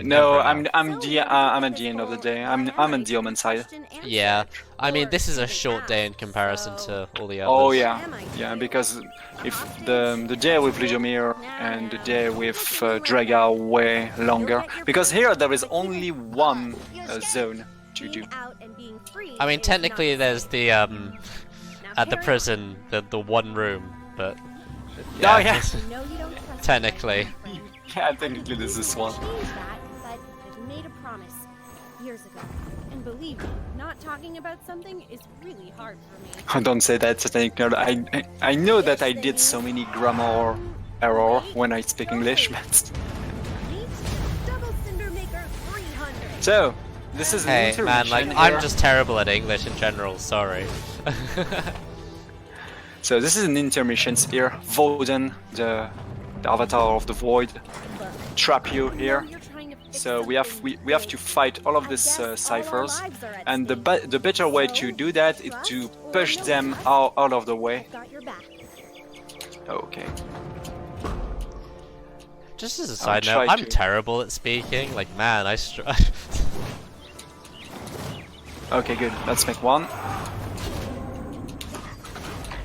no, Emperor I'm at the end of the day. I'm at the Omensight. Yeah, I mean this is a short day in comparison to all the others. Oh yeah, because if the day with Lydomir and the day with Drag are way longer, because here there is only one zone to do. I mean technically there's the at the prison the one room, but Oh yeah, technically. yeah, technically this is one. But I've made a promise years ago, and believe me, not talking about something is really hard for me. Oh, don't say that, Satanic Nerd. I know that I did so many grammar error when I speak English, but Double Cinder Maker 300. so this is an Hey man, intermission like here. I'm just terrible at English in general, sorry. So this is an intermission here. Voden, the avatar of the void, trap you here. So we have to fight all of these ciphers, and the better way to do that is to push them out of the way. Got your back. Okay. Just as a I'll side try note, I'm to- terrible at speaking. Like, man, Okay, good. Let's make one.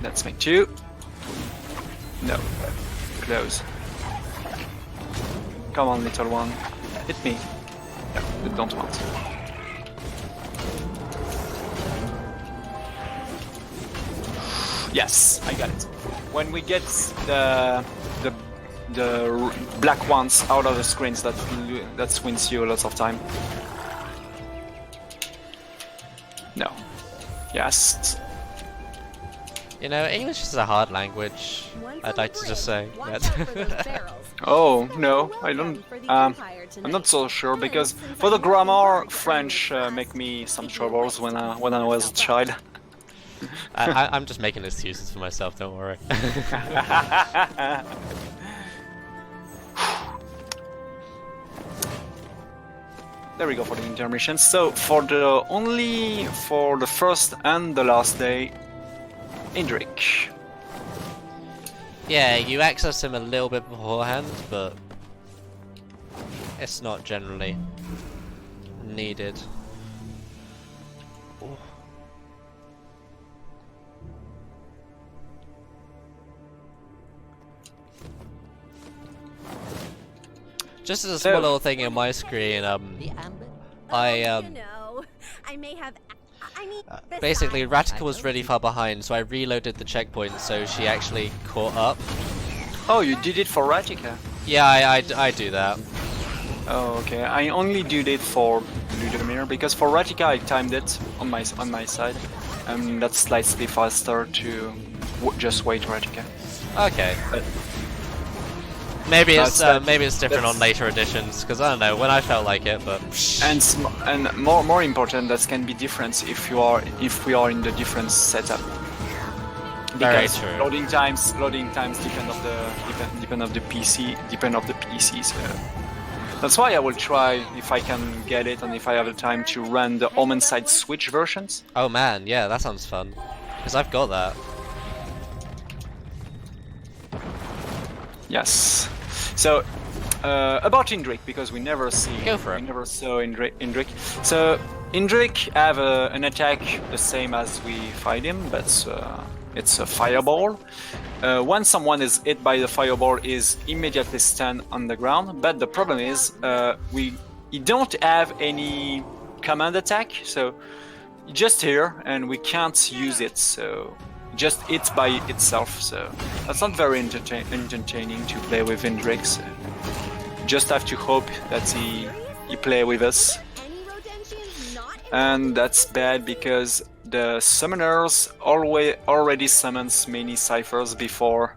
Let's make two. No. Close. Come on, little one. Hit me. No, I don't want. Yes, I got it. When we get the black ones out of the screens, that wins you lots of time. No. Yes. You know, English is a hard language. I'd like to just say. Oh no, I don't. I'm not so sure because for the grammar, French make me some troubles when I was a child. I'm just making excuses for myself. Don't worry. There we go for the intermission. So for the first and the last day, Indrik. Yeah, you access him a little bit beforehand, but it's not generally needed. Ooh. Just as a small little thing on my screen, The ambit. I You know, I may have. I mean, basically besides, Ratica was really far behind, so I reloaded the checkpoint so she actually caught up. Oh, you did it for Ratica. Yeah, I do that. Oh, okay. I only did it for Lydomir because for Ratica I timed it on my side, and that's slightly faster to just wait Ratica. Okay. But Maybe it's that's- different on that's- later editions, because I don't know when I felt like it, but And more important, that can be different if we are in the different setup. Very Because true. loading times depend of the PC. So that's why I will try if I can get it and if I have the time to run the Omensight Switch versions. oh man, yeah, that sounds fun, because I've got that. Yes. So about Indrik, because we never Go saw Indrik. So Indrik have an attack the same as we fight him, but it's a fireball. When someone is hit by the fireball, is immediately stand on the ground. But the problem is we don't have any command attack, so just here, and we can't use it. So just hits by itself, so that's not very entertaining to play with Indrik. So just have to hope that he play with us, any Rodentia not and that's bad because the summoners already summons many ciphers before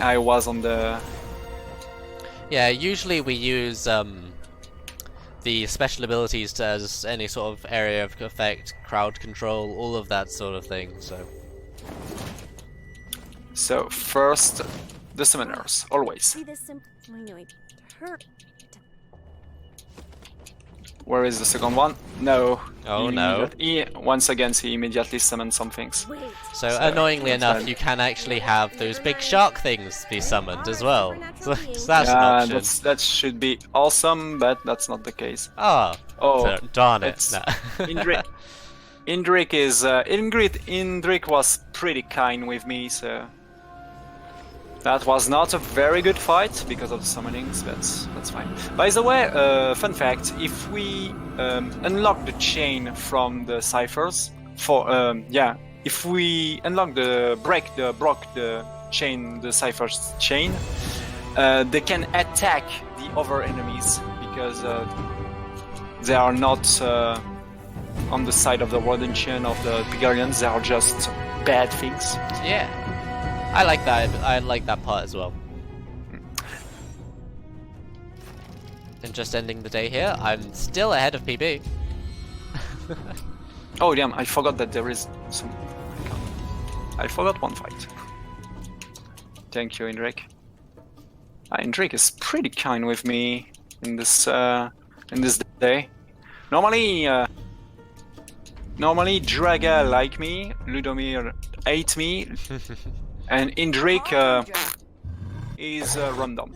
I was on the. Yeah, usually we use the special abilities as any sort of area of effect, crowd control, all of that sort of thing. So first, the summoners, always. See this simple. I know it hurt. Where is the second one? No. Oh no. Once again, he immediately summoned some things. Wait. So annoyingly enough, you can actually have those big shark things be summoned as well. So that's an option. That should be awesome, but that's not the case. Oh, Oh, darn it. it's- No. Indrik was pretty kind with me, so that was not a very good fight because of the summonings, but that's fine. By the way, fun fact: if we unlock the chain from the ciphers, if we unlock break the chain, the ciphers chain, they can attack the other enemies because they are not on the side of the Wardenchian of the Pigarians. They are just bad things. Yeah, I like that. I like that part as well. And just ending the day here, I'm still ahead of PB. Oh damn! I forgot that there is some. I forgot one fight. Thank you, Indrik. Indrik is pretty kind with me in this day. Normally Draga like me, Ludomir hate me, and Indrik is random.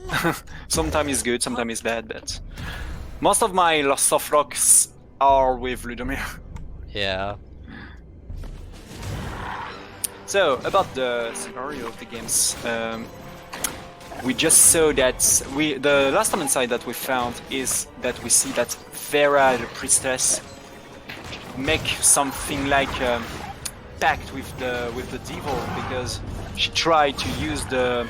Sometimes he's good, sometimes he's bad, but most of my soft rocks are with Ludomir. Yeah. So, about the scenario of the games, we just saw that the last Omensight that we found is that we see that Vera, the priestess, make something like a pact with the devil because she tried to use the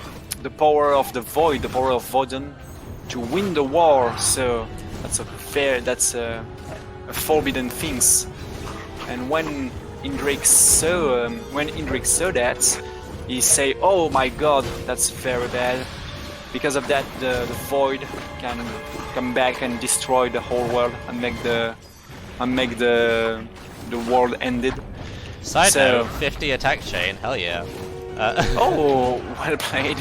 power of the void, the power of Voden, to win the war. So that's a forbidden things. And when Indrik saw that, he say, "Oh my God, that's very bad." Because of that, the void can come back and destroy the whole world and make the world ended. Side note, 50 attack chain, hell yeah. Oh, well played.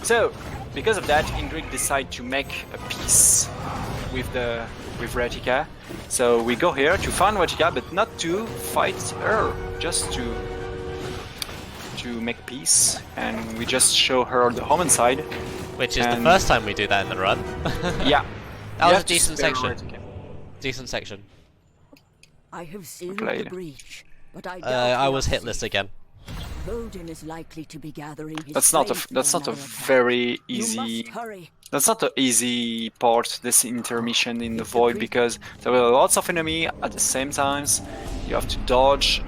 So, because of that, Indrik decided to make a peace with Ratika. So we go here to find Ratika, but not to fight her, just to make peace, and we just show her the Omensight. Which is the first time we do that in the run. Yeah. That was a decent section. Decent section. I have sealed Played. the breach, but I I was hitless again. Odin is likely to be gathering his That's not a strength that's for not a another attack. very You easy. must hurry. That's not an easy part. This intermission in the void because there were lots of enemy at the same times. You have to dodge.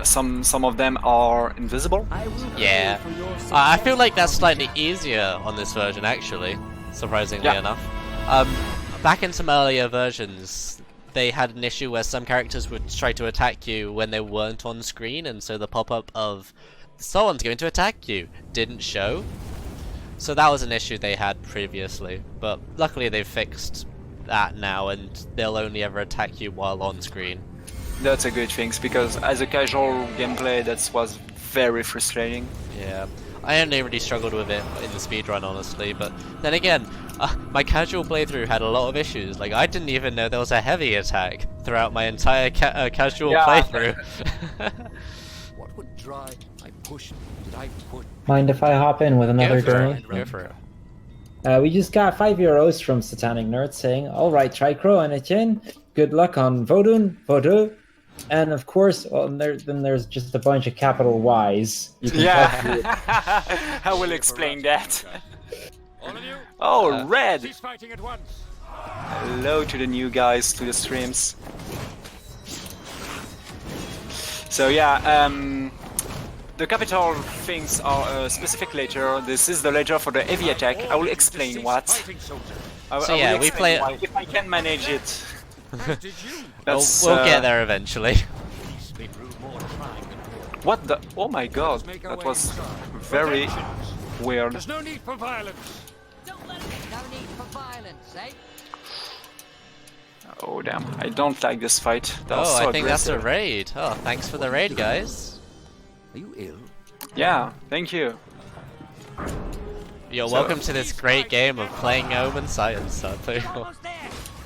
Some of them are invisible. I will Yeah. pray for your I feel success. like that's slightly easier on this version actually, surprisingly Yeah. enough. Back in some earlier versions, they had an issue where some characters would try to attack you when they weren't on screen, and so the pop-up of someone's going to attack you didn't show. So that was an issue they had previously, but luckily they've fixed that now, and they'll only ever attack you while on screen. That's a good thing because as a casual gameplay, that was very frustrating. Yeah, I only really struggled with it in the speedrun, honestly, but then again, my casual playthrough had a lot of issues. Like, I didn't even know there was a heavy attack throughout my entire casual Yeah. playthrough. What would drive my push? Did I put? Mind if I hop in with another Go for donate? it, go for it. We just got €5 from Satanic Nerd saying, "Alright, Tricr0w and Ætienne, good luck on Vodun, and of course, well, then there's just a bunch of capital Y's. You can talk to it. I will explain that. All of you, Oh, Red! cease fighting at once. Hello to the new guys to the streams. So yeah, the capital things are specific ledger. This is the ledger for the heavy attack. I will explain what. Fighting soldier. I So will yeah, we explain play- why, if I can manage it. As did you. That's, We'll get there eventually. They prove more trying than avoiding. What the? Oh my god, Make our that way was inside. very weird. There's no need for violence. No need for violence, eh? Oh damn, I don't like this fight. That was Oh, so I think that's a aggressive. raid. Oh, thanks for the raid, guys. Are you ill? Yeah, thank you. You're So- welcome to this great game of playing Omensight and stuff.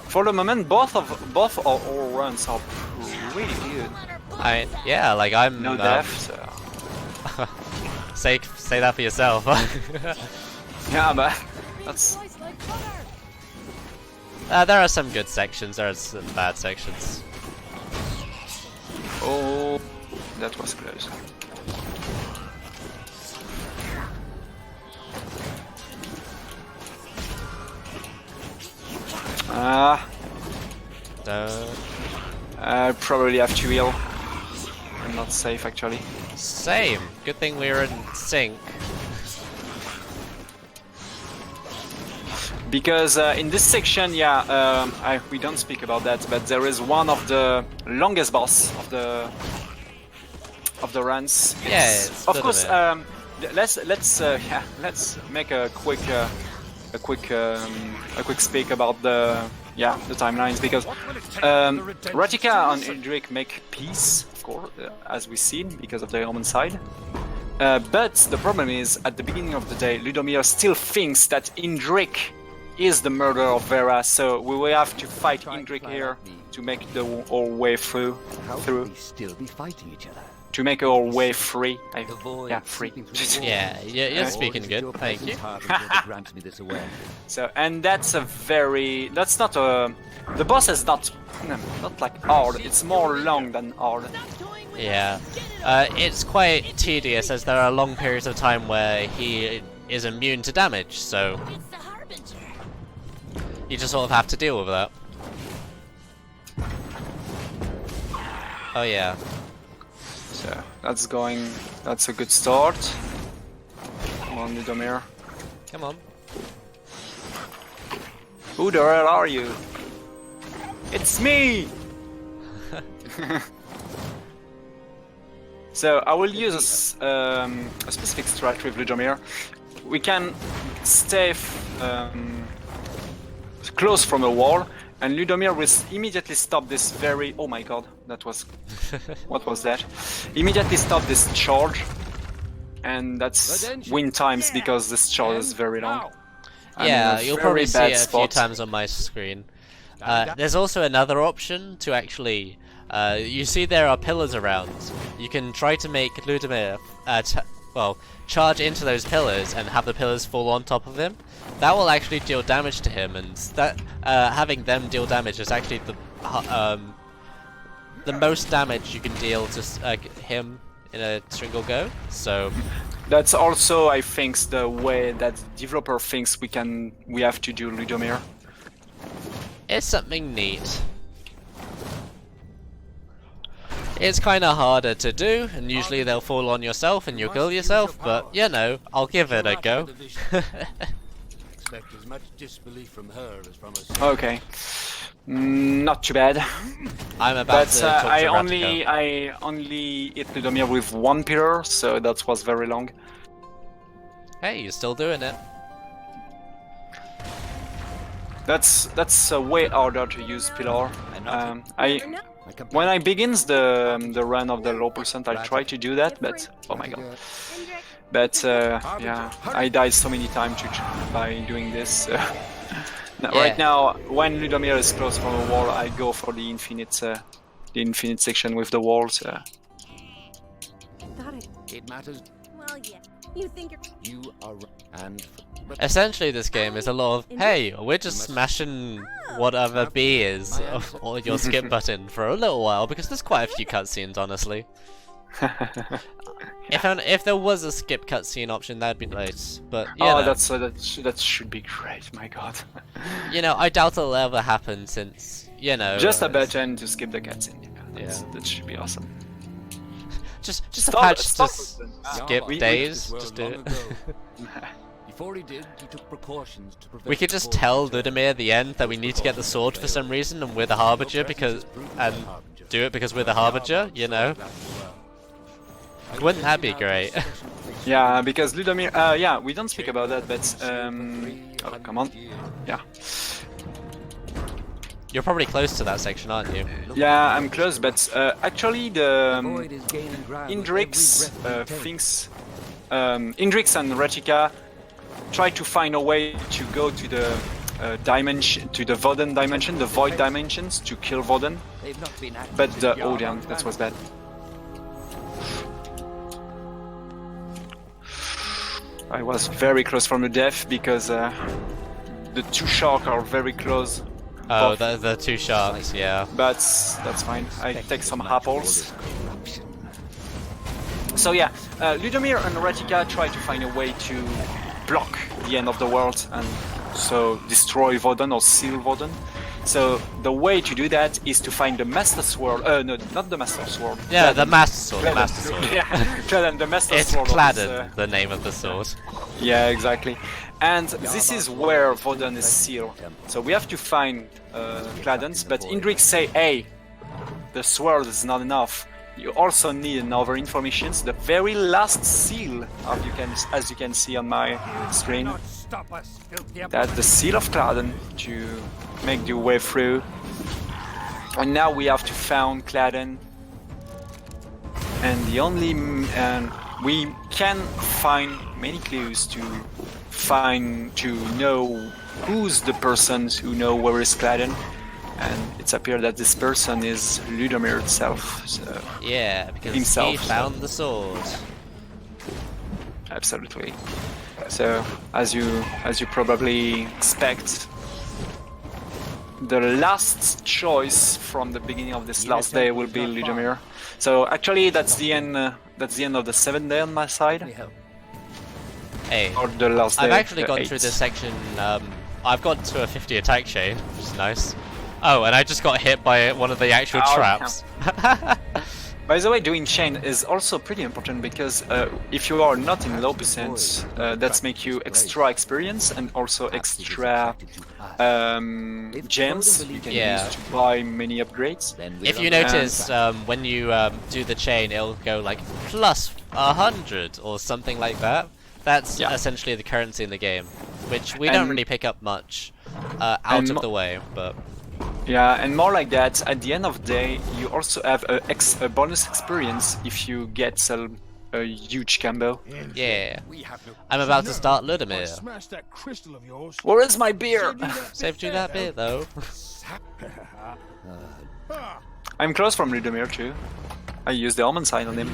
For the moment, both our runs are really good. Yeah, like I'm. No death. So. Say that for yourself. Yeah, but that's. There are some good sections. There are some bad sections. Oh, that was close. I probably have to heal. I'm not safe actually. Same. Good thing we're in sync. Because in this section, yeah, we don't speak about that, but there is one of the longest boss of the runs. Yeah, it's of good course. of Let's make a quick speak about the timelines, because Ratika and Indrik make peace, of course, as we've seen, because of the Omensight. But the problem is, at the beginning of the day, Ludomir still thinks that Indrik is the murderer of Vera, so we will have to fight Indrik here to make our way through. How could we still be fighting each other? To make our way free. The void Yeah, free. sweeping through the Yeah, you're speaking Or is it good. your Thank you. presence harbour that grants me this awareness? So, and that's not a. The boss is not like hard. It's more long than hard. Yeah. It's quite tedious, as there are long periods of time where he is immune to damage, so you just sort of have to deal with that. Oh yeah. So that's a good start. Come on, Ludomir. Come on. Who the hell are you? It's me! So I will use a specific strat with Ludomir. We can stay close from a wall, and Ludomir will immediately stop this very... Oh my god, that was... What was that? Immediately stop this charge, and that's win times because this charge is very long. I'm in Yeah, a you'll very probably see bad it a few spot. times on my screen. There's also another option to actually... you see there are pillars around. You can try to make Ludomir charge into those pillars and have the pillars fall on top of him. That will actually deal damage to him, and that having them deal damage is actually the most damage you can deal to him in a single go. So That's also, I think, the way that the developer thinks we have to do Ludomir. it's something neat. It's kind of harder to do, and usually they'll fall on yourself and you'll kill yourself, but you know, I'll give it a go. Expect as much disbelief from her as from us. Okay, not too bad. I'm about But to talk to I Ratika. only hit Ludomir with one pillar, so that was very long. Hey, you're still doing it. That's way harder to use pillar. When I begins the run of the low percent, I try to do that, but oh my god. But yeah, I died so many times by doing this. Right now, when Ludomir is close from a wall, I go for the infinite section with the walls. Thought it. It matters. Well, yeah. You think you're. You are right. And Essentially, this game is a lot of, hey, we're just smashing whatever B is, or your skip button for a little while, because there's quite a few cutscenes, honestly. If there was a skip cutscene option, that'd be nice, but you know. that should be great. My god. You know, I doubt it'll ever happen since, you know... Just a button to skip the cutscene. Yeah. That should be awesome. Just a Stop- patch stop to it then. skip We- days, Well, just do long it. ago. Before he did, he took precautions to prevent We could just the tell force Ludomir at the end that we need to get the sword for some reason, and we're the Harbinger, and do it because we're the Harbinger, you know? Wouldn't that be great? Yeah, because Ludomir. Yeah, we don't speak about that, but oh, come on. Yeah. You're probably close to that section, aren't you? Yeah, I'm close, but actually the Void is gaining ground with Indrix every breath we take. thinks Indrix and Ratika try to find a way to go to the dimension, to the Voden dimension, the Void dimensions, to kill Voden. They've not been active But since oh damn, that was bad. I was very close from the death because the two sharks are very close. Oh, the two sharks, yeah. But that's fine. I take some apples. So yeah, Ludomir and Ratika try to find a way to block the end of the world and so destroy Voden or seal Voden. So the way to do that is to find the Master Sword. No, not the Master Sword. Yeah, Claden. the Master Sword. The Claden. Master Sword. Yeah, Claden, the Master It's Sword. Claden, the name of the sword. Yeah, exactly. And this is where Voden is sealed. So we have to find Cladens, but Indrix say, hey, the sword is not enough. You also need another information. The very last seal, as you can see on my screen, that's the seal of Claden to make the way through. And now we have to find Claden. And the only and we can find many clues to know who's the person who know where is Claden. And it's appeared that this person is Ludomir itself. So Yeah, because himself, he found the sword. Absolutely. So as you probably expect, the last choice from the beginning of this last day will be Ludomir. So actually, that's the end. That's the end of the 7th day on my side. Hey, Or the last day. I've actually the gone 8th. through this section. I've got to a 50 attack chain, which is nice. Oh, and I just got hit by one of the actual Ow. traps. By the way, doing chain is also pretty important because if you are not in low percent, that's make you extra experience and also extra gems you can Yeah. use to buy many upgrades. If you notice, when you do the chain, it'll go like plus 100 or something like that. That's Yeah. essentially the currency in the game, which we don't And- really pick up much out and of the way, but Yeah, and more like that, at the end of the day, you also have a bonus experience if you get a huge combo. yeah. I'm about to start Ludomir. Smash that crystal of yours. Where is my beer? Saved you that bit though. I'm close from Ludomir too. I used the Omensight on him.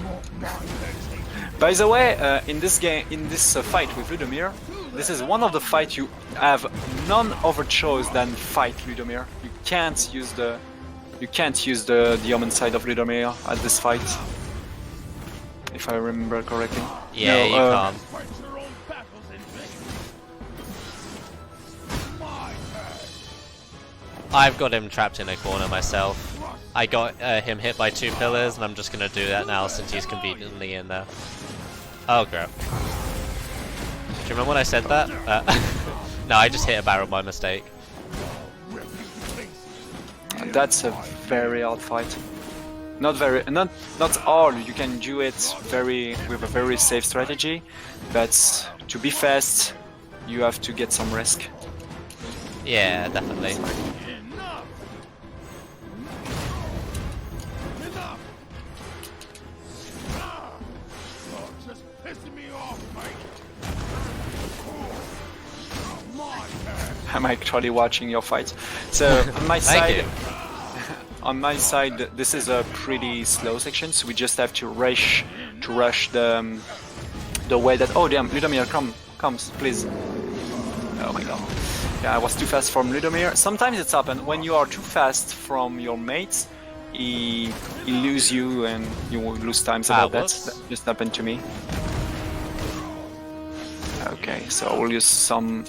By the way, in this game, in this fight with Ludomir, this is one of the fights you have none other choice than fight Ludomir. You can't use the Omensight of Ludomir at this fight, if I remember correctly. Yeah, No, you can't. I've got him trapped in a corner myself. I got him hit by 2 pillars, and I'm just gonna do that now since he's conveniently in there. Oh crap. Do you remember when I said that? No, I just hit a barrel by mistake. That's a very hard fight. Not hard. You can do it with a very safe strategy, but to be fast, you have to get some risk. Yeah, definitely. Just pissing me off, mate. I'm actually watching your fight. So on my Thank side, you. on my side, this is a pretty slow section, so we just have to rush the way that. Oh damn, Ludomir, comes, please. Oh my god. Yeah, I was too fast from Ludomir. Sometimes it's happened when you are too fast from your mates. He lose you and you will lose times about that. whoops. That just happened to me. Okay, so I will use some.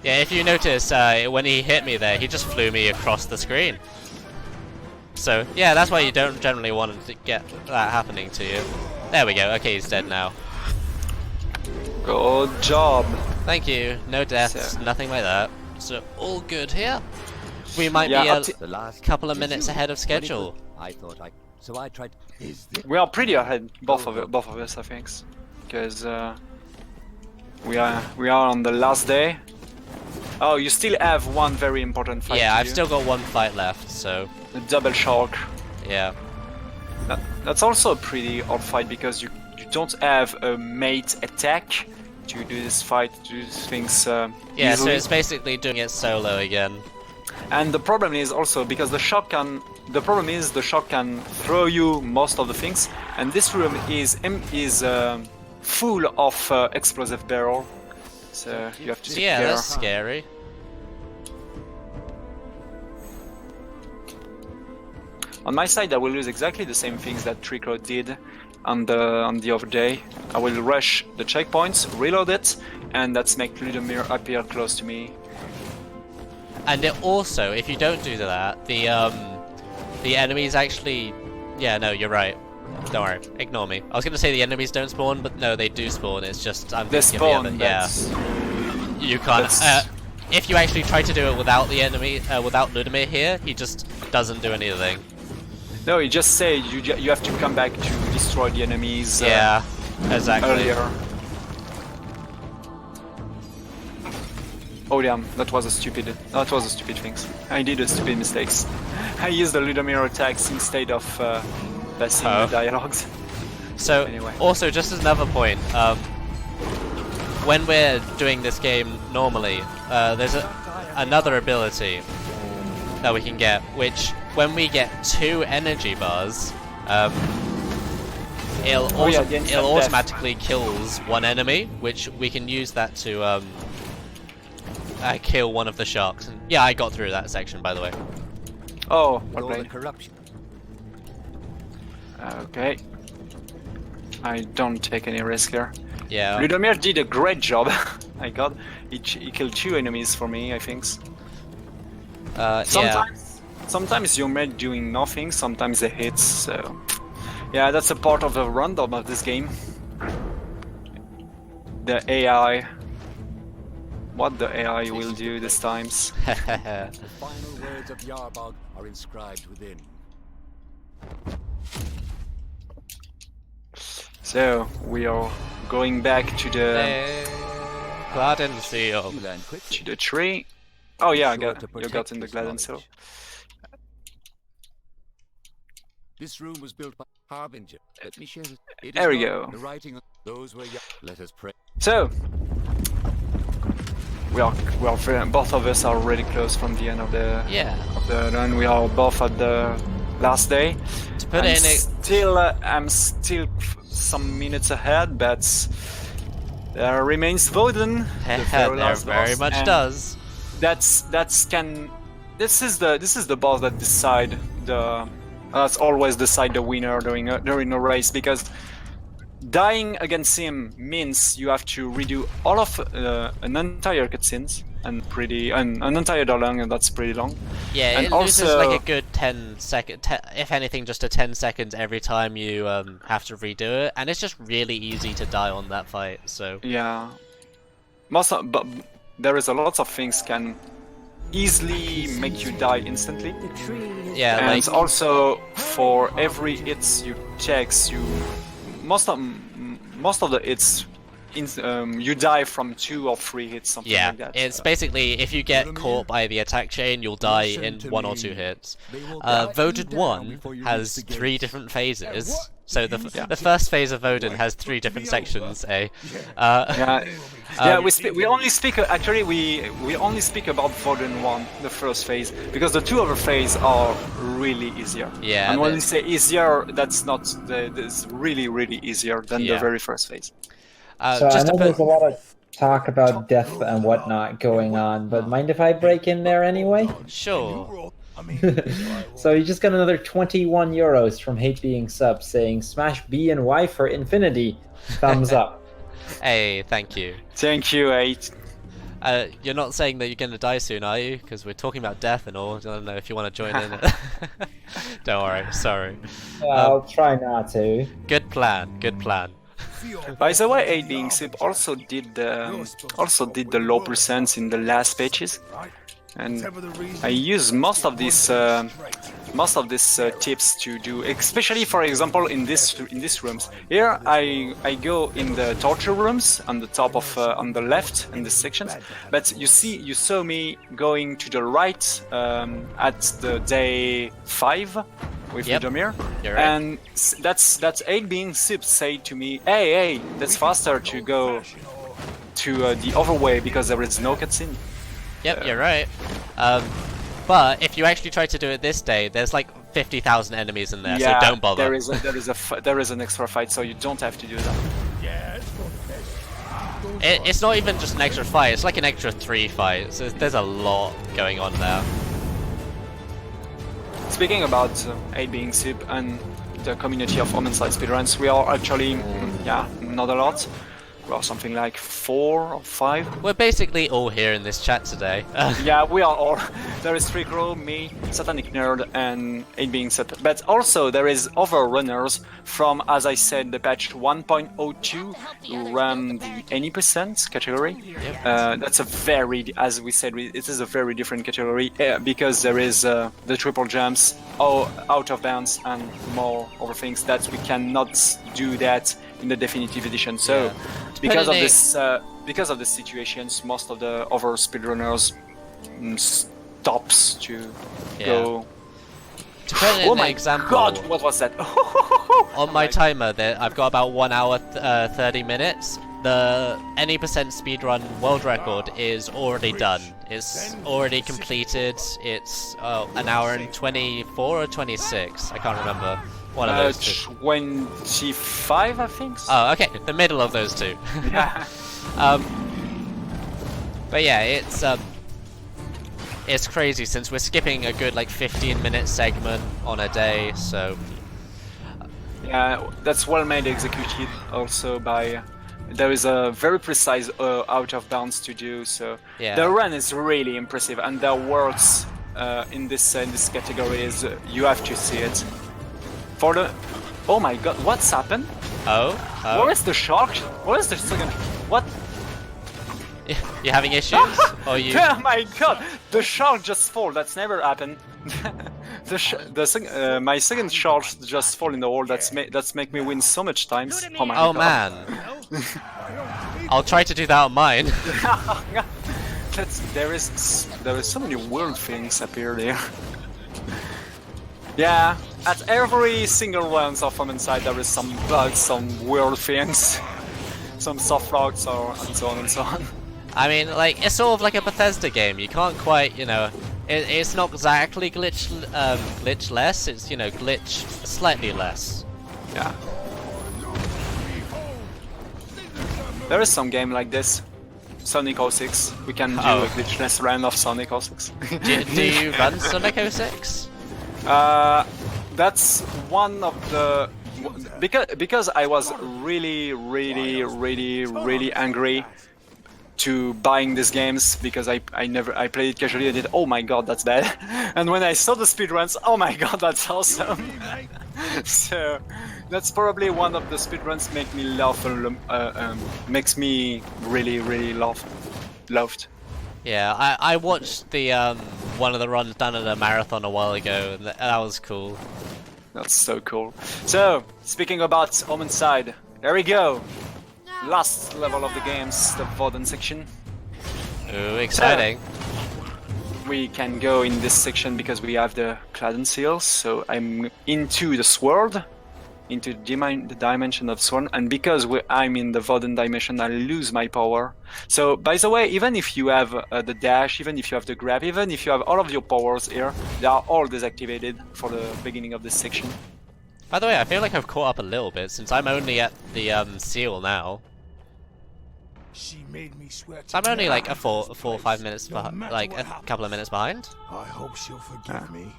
Yeah, if you notice, when he hit me there, he just flew me across the screen. So, yeah, that's why you don't generally want to get that happening to you. There we go, okay, he's dead now. Good job. Thank you, no deaths, So- nothing like that. So, all good here. We might Yeah, be up a to- The last couple of minutes ahead of schedule. So I tried. We are pretty ahead, both of us, I think, because we are on the last day. Oh, you still have one very important fight. Yeah, to I've do. still got one fight left, so The double shark. yeah. That's also a pretty odd fight because you don't have a mate attack to do this fight, to do these things Yeah, so easily. it's basically doing it solo again. And the problem is also because the shark can throw you most of the things, and this room is full of explosive barrel, so you have to So take yeah, care. that's scary. On my side, I will use exactly the same things that Tricr0w did on the other day. I will rush the checkpoints, reload it, and that's make Ludomir appear close to me. And it also, if you don't do that, the enemies actually... Yeah, no, you're right. Don't worry, ignore me. I was gonna say the enemies don't spawn, but no, they do spawn. It's just I'm They thinking spawn. of the other. That's, Yeah, you can't. that's- If you actually try to do it without the enemy, without Ludimir here, he just doesn't do anything. No, you just say you have to come back to destroy the enemies. Yeah, exactly. Earlier. Oh damn, that was a stupid thing. I did a stupid mistakes. I used the Ludomir attacks instead of passing the dialogues. So, Anyway. also, just as another point, when we're doing this game normally, there's another ability that we can get, which, when we get 2 energy bars, it'll the instant death. automatically kills 1 enemy, which we can use that to kill one of the sharks. And yeah, I got through that section, by the way. Oh, With well all the played. corruption. Okay. I don't take any risk here. Yeah. Ludomir did a great job. My god, he killed 2 enemies for me, I think. Yeah. Sometimes you're made doing nothing, sometimes they hit, so... Yeah, that's a part of the random of this game. The AI. What the AI will do this times. The final words of Yarbog are inscribed within. So, we are going back to the Gladenseal. You learn quickly. to the tree. Oh yeah, I Be sure got to you protect got in the this Gladenseal. knowledge. This room was built by Harbinger. Let me share it. It is There we not go. The writing of those were Let us pray. So we are both of us are really close from the end of the Yeah. run. We are both at the last day. To put it in a... I'm still some minutes ahead, but there remains Voden. the very there last very boss, much and does. This is the boss that decide the that's always decide the winner during a race, because dying against him means you have to redo all of an entire cutscenes and an entire dialogue, and that's pretty long. Yeah, and it loses also- like a good 10 second, if anything, just a 10 seconds every time you have to redo it, and it's just really easy to die on that fight. So Yeah, but there is a lot of things can easly make you die instantly. The tree is yeah, And like also for every hits you checks, most of the hits you die from 2 or 3 hits, something yeah, like that. it's basically if you get caught by the attack chain, you'll die in 1 or 2 hits. Voden 1 has 3 different phases. So the first phase of Voden has 3 different sections. We only speak actually we only speak about Voden 1, the first phase, because the 2 other phases are really easier. Yeah, and when we say easier, that's not it's really easier than Yeah. the very first phase. So I just to know put, there's a lot of talk about death and whatnot going on, but mind if I break in there anyway? sure. So you just got another 21 euros from Hate Being Sub saying smash B and Y for infinity. Thumbs up. Hey, thank you. Thank you, 8. You're not saying that you're gonna die soon, are you? Because we're talking about death and all. I don't know if you want to join in. Don't worry, sorry. I'll try not to. Good plan, good plan. By the way, 8 being Sip also did the low percents in the last pages. and Whatever the reason, I use most of these tips to do, especially for example in these rooms. Here I go in the torture rooms on the top of on the left in the sections, but you saw me going to the right at the day 5 with Yep. Ludomir, You're right. and that's 8 being Sip said to me, hey, that's faster to go to the other way because there is no cutscene. Yep, you're right. But if you actually try to do it this day, there's like 50,000 enemies in there, so don't bother. There is an extra fight, so you don't have to do that. It's not even just an extra fight, it's like an extra 3 fights. There's a lot going on there. Speaking about 8 being Sip and the community of Omensight speedruns, we are actually, not a lot. Well, something like 4 or 5. We're basically all here in this chat today. Yeah, we are all. There is Tricr0w, me, Satanic Nerd, and 8 being Sip. But also there is other runners from, as I said, the patch 1.02 who run the any percent category. Yep. That's a very, as we said, it is a very different category because there is the triple jumps, out of bounds, and more other things that we cannot do that in the definitive edition. So because of this situations, most of the other speedrunners stops to go. To put it in an example, God, what was that? on my timer, I've got about 1 hour 30 minutes. The any percent speedrun world record is already done. It's already completed. It's an hour and 24 or 26. I can't remember. One of those two. 25, I think. Oh, okay, the middle of those two. Yeah. But yeah, it's crazy since we're skipping a good like 15-minute segment on a day. So yeah, that's well made, executed also by. There is a very precise out of bounds to do. So the run is really impressive, and the works in this category is you have to see it. For the, oh my God, what's happened? Where is the shark? Where is the second? What? You having issues? Or you? Oh my God, the shark just fall. That's never happened. My second shark just fall in the hole. That's make me win so much times. Oh my God. Man. I'll try to do that on mine. There is so many weird things appear there. Yeah, at every single one of Omensight there is some bugs, some weird things, some soft logs, and so on and so on. I mean, like, it's sort of like a Bethesda game. You can't quite, it's not exactly glitch less. It's, glitch slightly less. Yeah. There is some game like this. Sonic 06. We can do a glitchless run of Sonic 06. do you run Sonic 06? That's one of the because I was really angry to buying these games because I played it casually. I did, oh my God, that's bad. And when I saw the speedruns, oh my God, that's awesome. So that's probably one of the speedruns make me laugh makes me really loved. Yeah, I watched the one of the runs done at a marathon a while ago, and that was cool. That's so cool. So, speaking about Omensight, there we go. Last level of the games, the Voden section. Ooh, exciting. So, we can go in this section because we have the Claden seals, so I'm into the sword. Into the dimension of Sworn, and because I'm in the Voden dimension, I lose my power. So, by the way, even if you have the dash, even if you have the grab, even if you have all of your powers here, they are all deactivated for the beginning of this section. By the way, I feel like I've caught up a little bit since I'm only at the seal now. She made me swear. So I'm only like a 4 or 5 minutes like a couple of minutes behind. I hope she'll forgive me.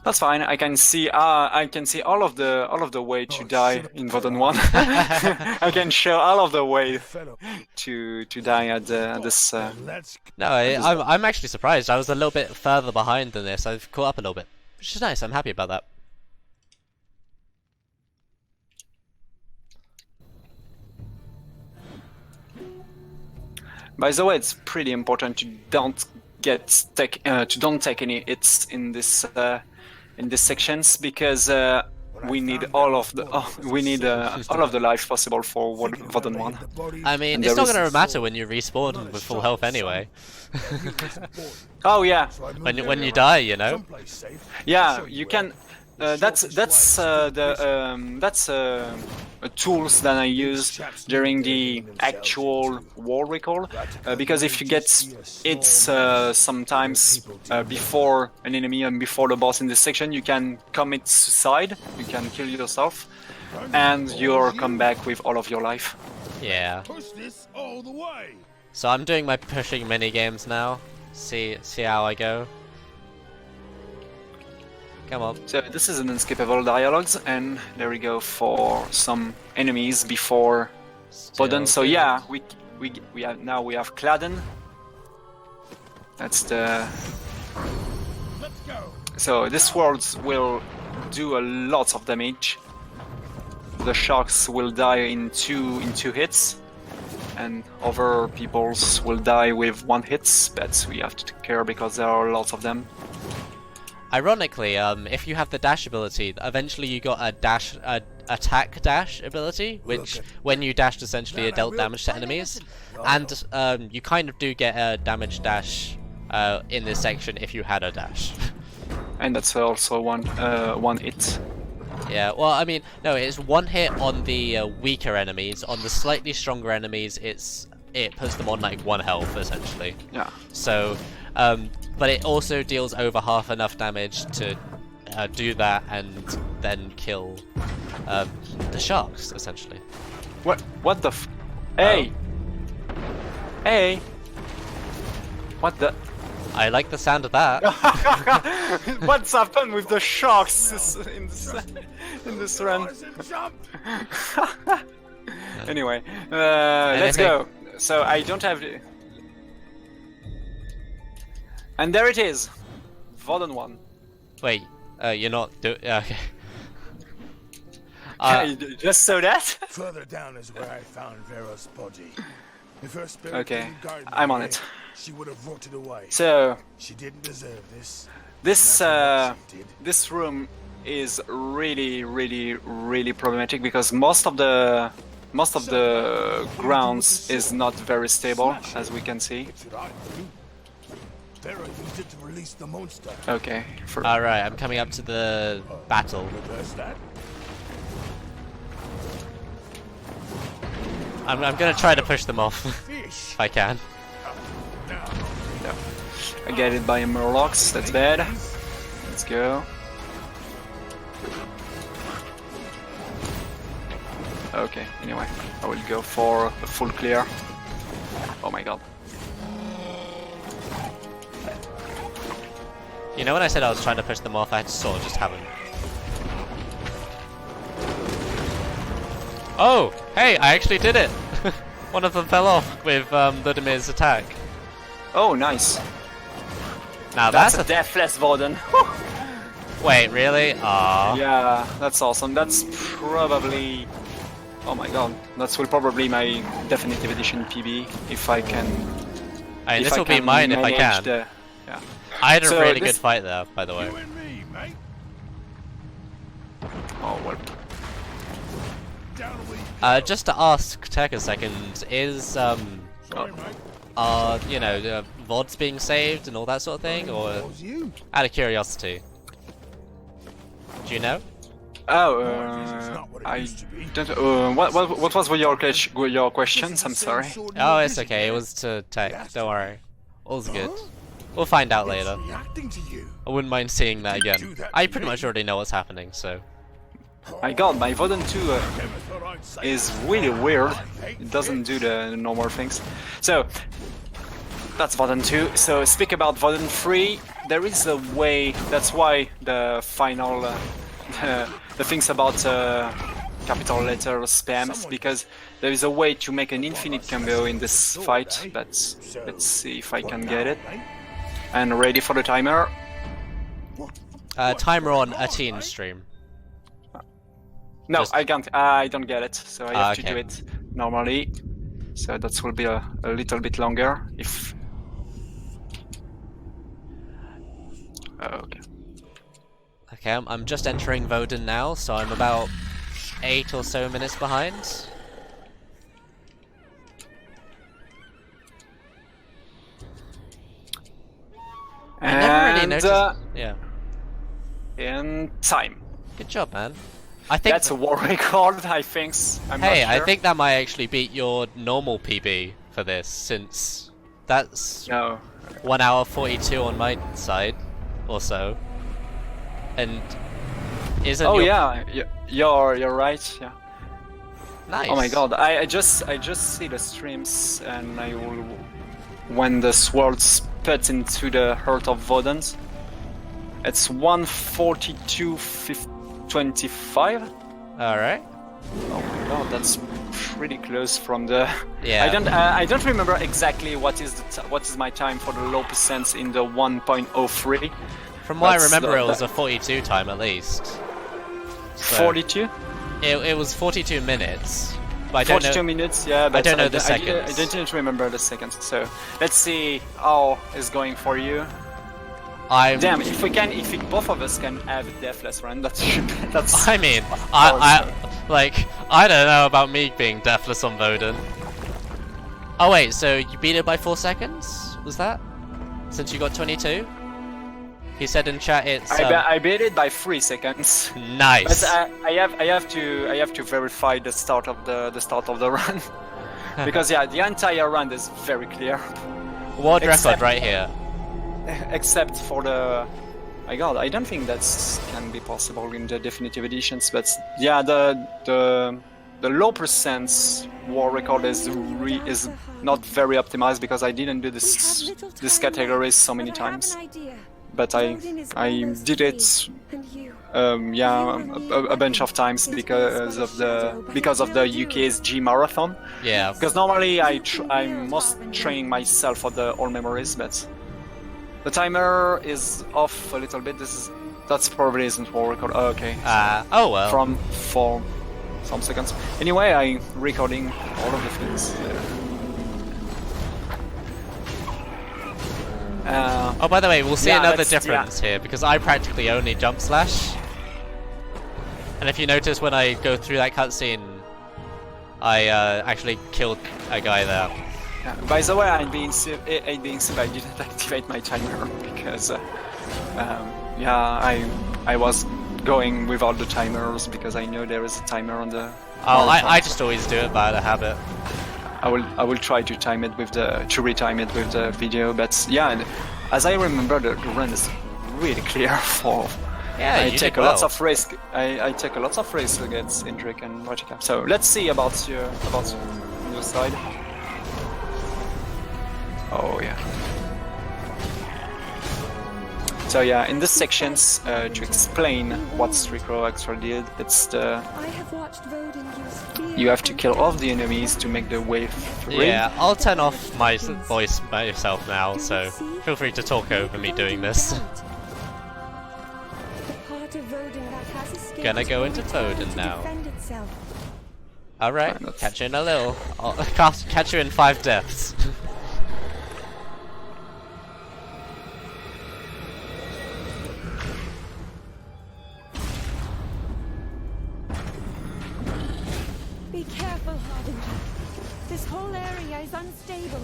That's fine. I can see all of the way to die in Voden 1. I can show all of the way to die at this. No, I'm actually surprised. I was a little bit further behind than this. I've caught up a little bit, which is nice. I'm happy about that. By the way, it's pretty important to don't don't take any hits in this sections because we need all of the life possible for Vodun 1. I mean, And it's there not is- gonna matter when you respawn with full health anyway. Oh yeah, When you die, you know. yeah, you can. That's tools that I use during the actual war recall, because if you get hits sometimes before an enemy and before the boss in this section, you can commit suicide, you can kill yourself, and you'll come back with all of your life. Yeah. Push this all the way. So I'm doing my pushing mini games now. See how I go. Come on. So this is an unskippable dialogues, and there we go for some enemies before Vodun. So yeah, we have Claden. That's the. Let's go. So this world will do a lot of damage. The sharks will die in two hits, and other peoples will die with 1 hit. But we have to take care because there are lots of them. Ironically, if you have the dash ability, eventually you got a attack dash ability, which when you dashed essentially it dealt damage to enemies, and you kind of do get a damage dash in this section if you had a dash. And that's also one hit. Yeah, well, I mean, no, it's 1 hit on the weaker enemies. On the slightly stronger enemies, it puts them on like 1 health essentially. Yeah. So, but it also deals over half enough damage to do that and then kill the sharks essentially. What the f? Hey! Hey! What the? I like the sound of that. What's happened with the sharks in this run? Anyway, let's go. So I don't have. And there it is, Vodun 1. Wait, you're not okay. You just saw that? Further down is where I found Vera's body. If her spirit Okay, didn't guard me I'm on here, it. she would have rotted away. So She didn't deserve this. this room is really problematic because most of the grounds is not very stable, as we can see. What should I do? Vera used it to release the monster. Okay. Alright, I'm coming up to the battle. Reverse that. I'm gonna try to push them off Fish. if I can. Now. No. I get it by a Murlocs, that's bad. Let's go. Okay, anyway, I will go for a full clear. Oh my god. You know when I said I was trying to push them off, I sort of just haven't. Oh! Hey, I actually did it! One of them fell off with Ludimir's attack. Oh, nice. Now That's that's a deathless Vodun. Wait, really? Aww. Yeah, that's awesome. That's probably... Oh my god. That will probably my definitive edition PB if I can... I mean, if this I will be can mine if I manage can. Yeah. I had a So really this- good fight there, by the way. You and me, mate. Oh well. Down we Just to ask Tech a second, is Sorry, mate. you know, VODs being saved and all that sort of thing, or What was you? out of curiosity? Do you know? Oh, It's not what it I used to be. don't... what was your questions? I'm sorry. Oh, it's okay. It was to Tech. Don't worry. All's good. We'll find out later. Reacting to you. I wouldn't mind seeing that again. I pretty much already know what's happening, so. My god, my Vodun 2 Never thought I'd say is really weird. It doesn't do the normal things. So, that's Vodun 2. So, speak about Vodun 3. There is a way, that's why the final, the things about capital letter spams, because there is a way to make an infinite combo in this fight, but let's see if I can get it. And ready for the timer. Timer on Ætienne stream. No, Just- I can't. I don't get it, so I have to okay. do it normally. So that will be a little bit longer. If Okay. Okay, I'm just entering Voden now, so I'm about 8 or so minutes behind. I never really noticed. Yeah. In time. Good job, man. I think That's a war record, I think. I'm Hey, not sure. I think that might actually beat your normal PB for this, since that's No. 1 hour 42 on my side, or so. And isn't Oh your... yeah, you're right. Yeah. Nice. Oh my god, I just see the streams and I will when the sword spit into the heart of Vodens. It's 142.25. All right. Oh my god, that's pretty close from the. Yeah. I don't remember exactly what is my time for the low percents in the 1.03. From what I That's remember, the- it was a 42 time at least. So 42. It was 42 minutes. But I don't 42 know. minutes, yeah, but don't know the I seconds. didn't remember the seconds, so let's see how it's going for you. Damn, if both of us can have a deathless run, that's I mean, I don't know about me being deathless on Voden. Oh wait, so you beat it by 4 seconds? Was that? Since you got 22? He said in chat it's. I beat it by 3 seconds. Nice. But I have to verify the start of the run because yeah, the entire run is very clear. World Except- record right here. Except for the. My god, I don't think that can be possible in the definitive editions, but yeah, the low percents war record is not very optimized because I didn't do this categories so many times. But I did it a bunch of times because of the UKSG marathon. Yeah. Because normally I'm most training myself for the all memories, but the timer is off a little bit. That's probably isn't war record. Oh, okay. Oh well. For some seconds. Anyway, I'm recording all of the things. Oh, by the way, we'll see yeah, another that's- difference here because I practically only jump slash. And if you notice when I go through that cutscene, I actually killed a guy there. Yeah. By the way, I didn't activate my timer because I was going without the timers because I know there is a timer on the. Oh, I just always do it by the habit. I will try to time it with the retime it with the video, but yeah, and as I remember, the run is really clear for. Yeah, I you take did a lots well. of risk. I take a lot of risk against Indrik and Rajika. So let's see about your side. Oh yeah. So yeah, in the sections to explain what Tricr0w actually did, it's the you have to kill off the enemies to make the wave free. Yeah, I'll turn off my voice myself now, so feel free to talk over me doing this. Gonna go into Voden now. Alright, catch you in a little. I'll catch you in 5 deaths. Be careful, Harbinger. This whole area is unstable.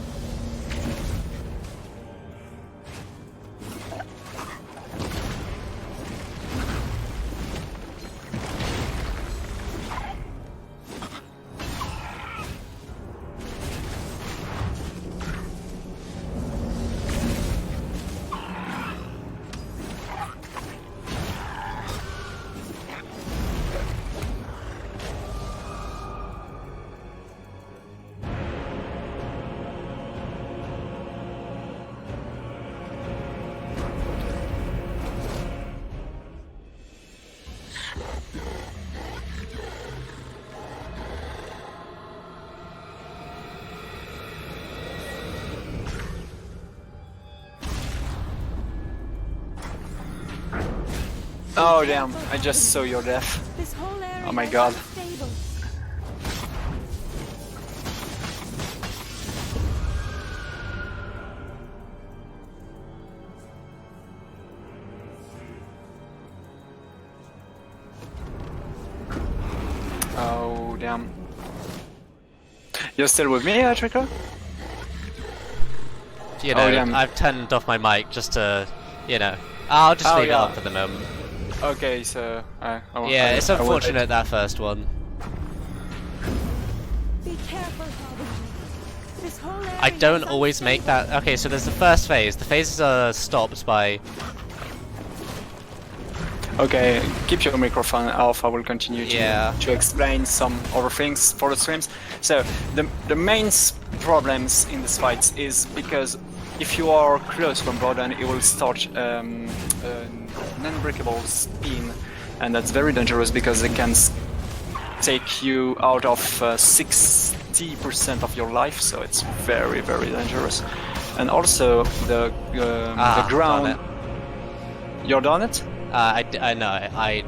Oh damn! I just saw your death. This whole area Oh my is god. unstable. You're still with me, Tricr0w? You know, Oh, yeah. I've turned off my mic just to, you know, I'll just leave it on for the moment. Okay, so Yeah, it's unfortunate that first one. Be careful, Harbinger. This whole area I don't is always make unstable. that. Okay, so there's the first phase. The phases are stopped by. Okay, keep your microphone off. I will continue to explain some other things for the streams. So the main problems in this fight is because if you are close from Voden, it will start an unbreakable spin, and that's very dangerous because it can take you out of 60% of your life. So it's very, very dangerous. And also the ground. Done it. You're done it. I know, I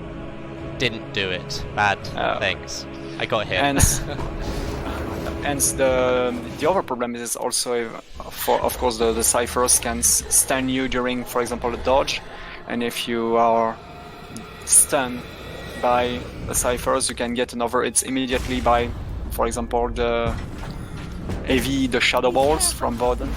didn't do it. Bad things. I got hit. And the other problem is also, of course, the ciphers can stun you during, for example, a dodge, and if you are stunned by the ciphers, you can get another hit immediately by, for example, the the shadow balls from Voden.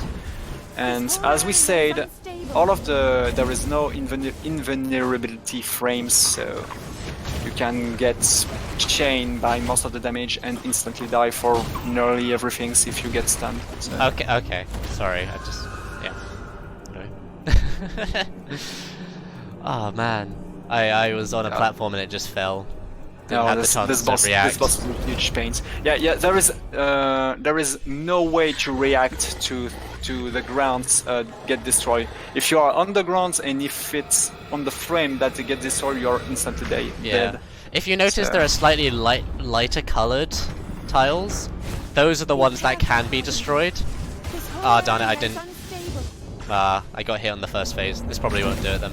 And as we said, all of there is no invulnerability frames, so you can get chained by most of the damage and instantly die for nearly everything if you get stunned. So. Okay. Sorry, I just Anyway. Oh man, I was on a platform and it just fell. Didn't have the chance to react. This boss is huge pains. Yeah. There is no way to react to the ground get destroyed. If you are on the ground and if it's on the frame that it gets destroyed, you're instantly dead. If you notice, there are slightly lighter colored tiles. Those are the ones that can be destroyed. Ah, darn it! I didn't. I got hit on the first phase. This probably won't do it then.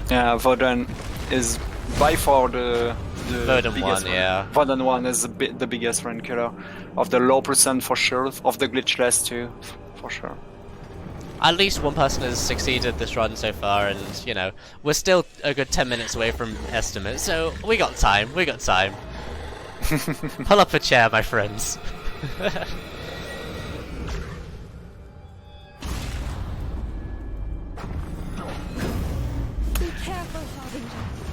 Yeah, Voden is by far the Voden biggest 1, yeah. Voden 1 is the biggest run killer of the low percent for sure, of the glitchless too, for sure. At least one person has succeeded this run so far, and you know, we're still a good 10 minutes away from estimate, so we got time. Pull up a chair, my friends.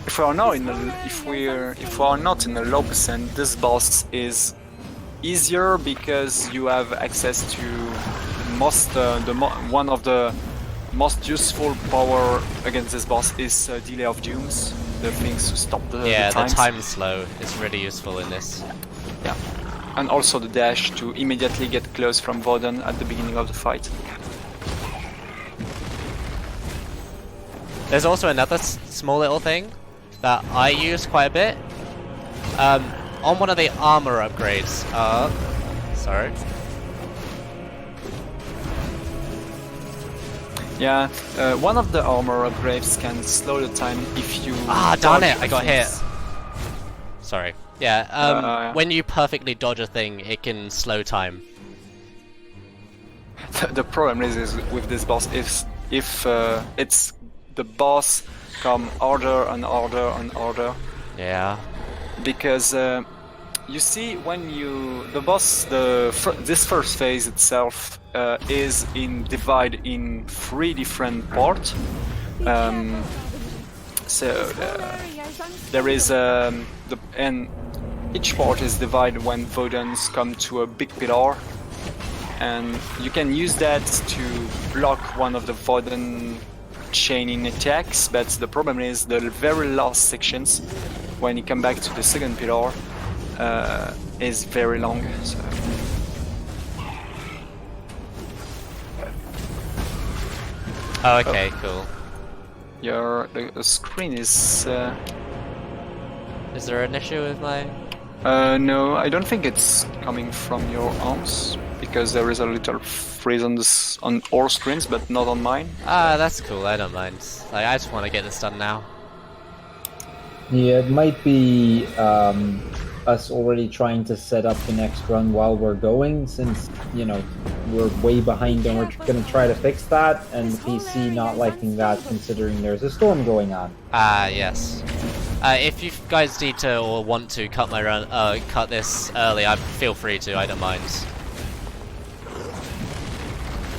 If we are not in the low percent, this boss is easier because you have access to one of the most useful power against this boss is delay of dooms, the things to stop the times. The time slow is really useful in this. Yeah, and also the dash to immediately get close from Voden at the beginning of the fight. There's also another small little thing that I use quite a bit. On one of the armor upgrades. Sorry. Yeah, one of the armor upgrades can slow the time if you. Darn it! I got hit. Sorry. Yeah. When you perfectly dodge a thing, it can slow time. The problem is with this boss if it's the boss come harder and harder and harder. Yeah. Because you see, when the boss, this first phase itself is divided in 3 different parts. So there is and each part is divided when Vodens come to a big pillar, and you can use that to block one of the Voden chaining attacks, but the problem is the very last sections when you come back to the second pillar is very long. So. Oh, okay, cool. The screen is. Is there an issue with my? No, I don't think it's coming from your arms because there is a little freeze on all screens, but not on mine. That's cool. I don't mind. Like, I just want to get this done now. Yeah, it might be us already trying to set up the next run while we're going, since, you know, we're way behind and we're going to try to fix that, and the PC not liking that considering there's a storm going on. Ah, yes. If you guys need to or want to cut my run, cut this early, feel free to. I don't mind.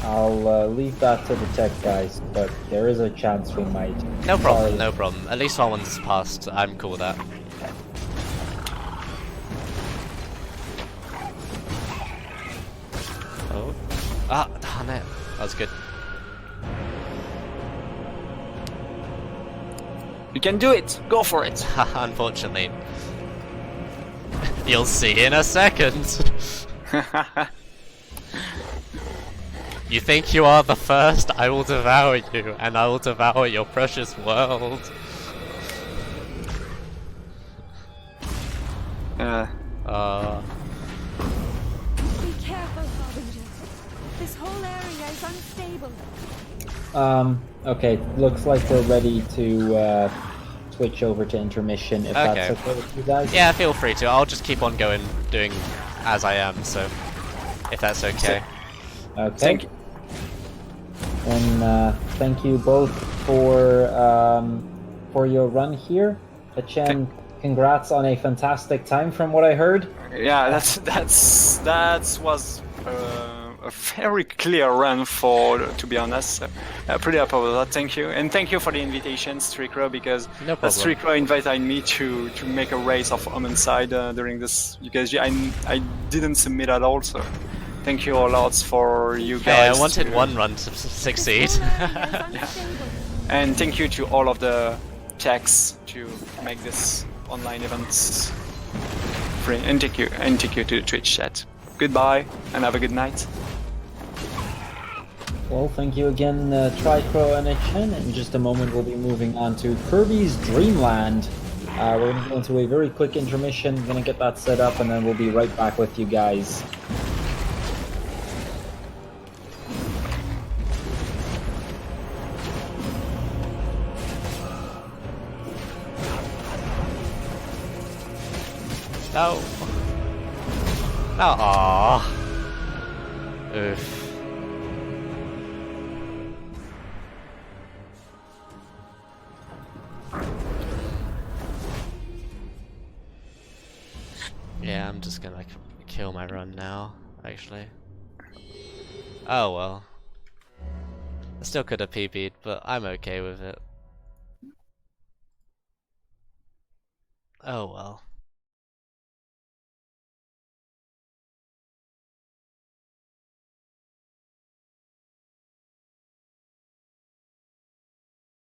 I'll leave that to the tech guys, but there is a chance we might. No problem, no problem. At least one one's passed. I'm cool with that. Oh. Ah, damn it. That was good. You can do it! Go for it! Unfortunately. You'll see in a second. You think you are the first? I will devour you, and I will devour your precious world. Be careful, Harbinger. This whole area is unstable. Okay, looks like we're ready to switch over to intermission, if that's okay with you guys. Yeah, feel free to. I'll just keep on going, doing as I am, so if that's okay. Okay. Thank you. And thank you both for your run here. Ætienne, congrats on a fantastic time from what I heard. Yeah, that was a very clear run to be honest. Pretty happy with that. Thank you, and thank you for the invitations, Tricr0w, because No problem. Tricr0w invited me to make a race of Omensight during this UKSG. I didn't submit at all, so thank you a lot for you Hey, guys. I wanted one run to succeed. And thank you to all of the techs to make this online events free. And thank you to Twitch chat. Goodbye and have a good night. Well, thank you again, Tricr0w and Ætienne. In just a moment, we'll be moving on to Kirby's Dreamland. We're going to go into a very quick intermission, going to get that set up, and then we'll be right back with you guys. No. No. Aww. Oof. Yeah, I'm just gonna kill my run now, actually. Oh well. I still could have PB'd, but I'm okay with it. Oh well.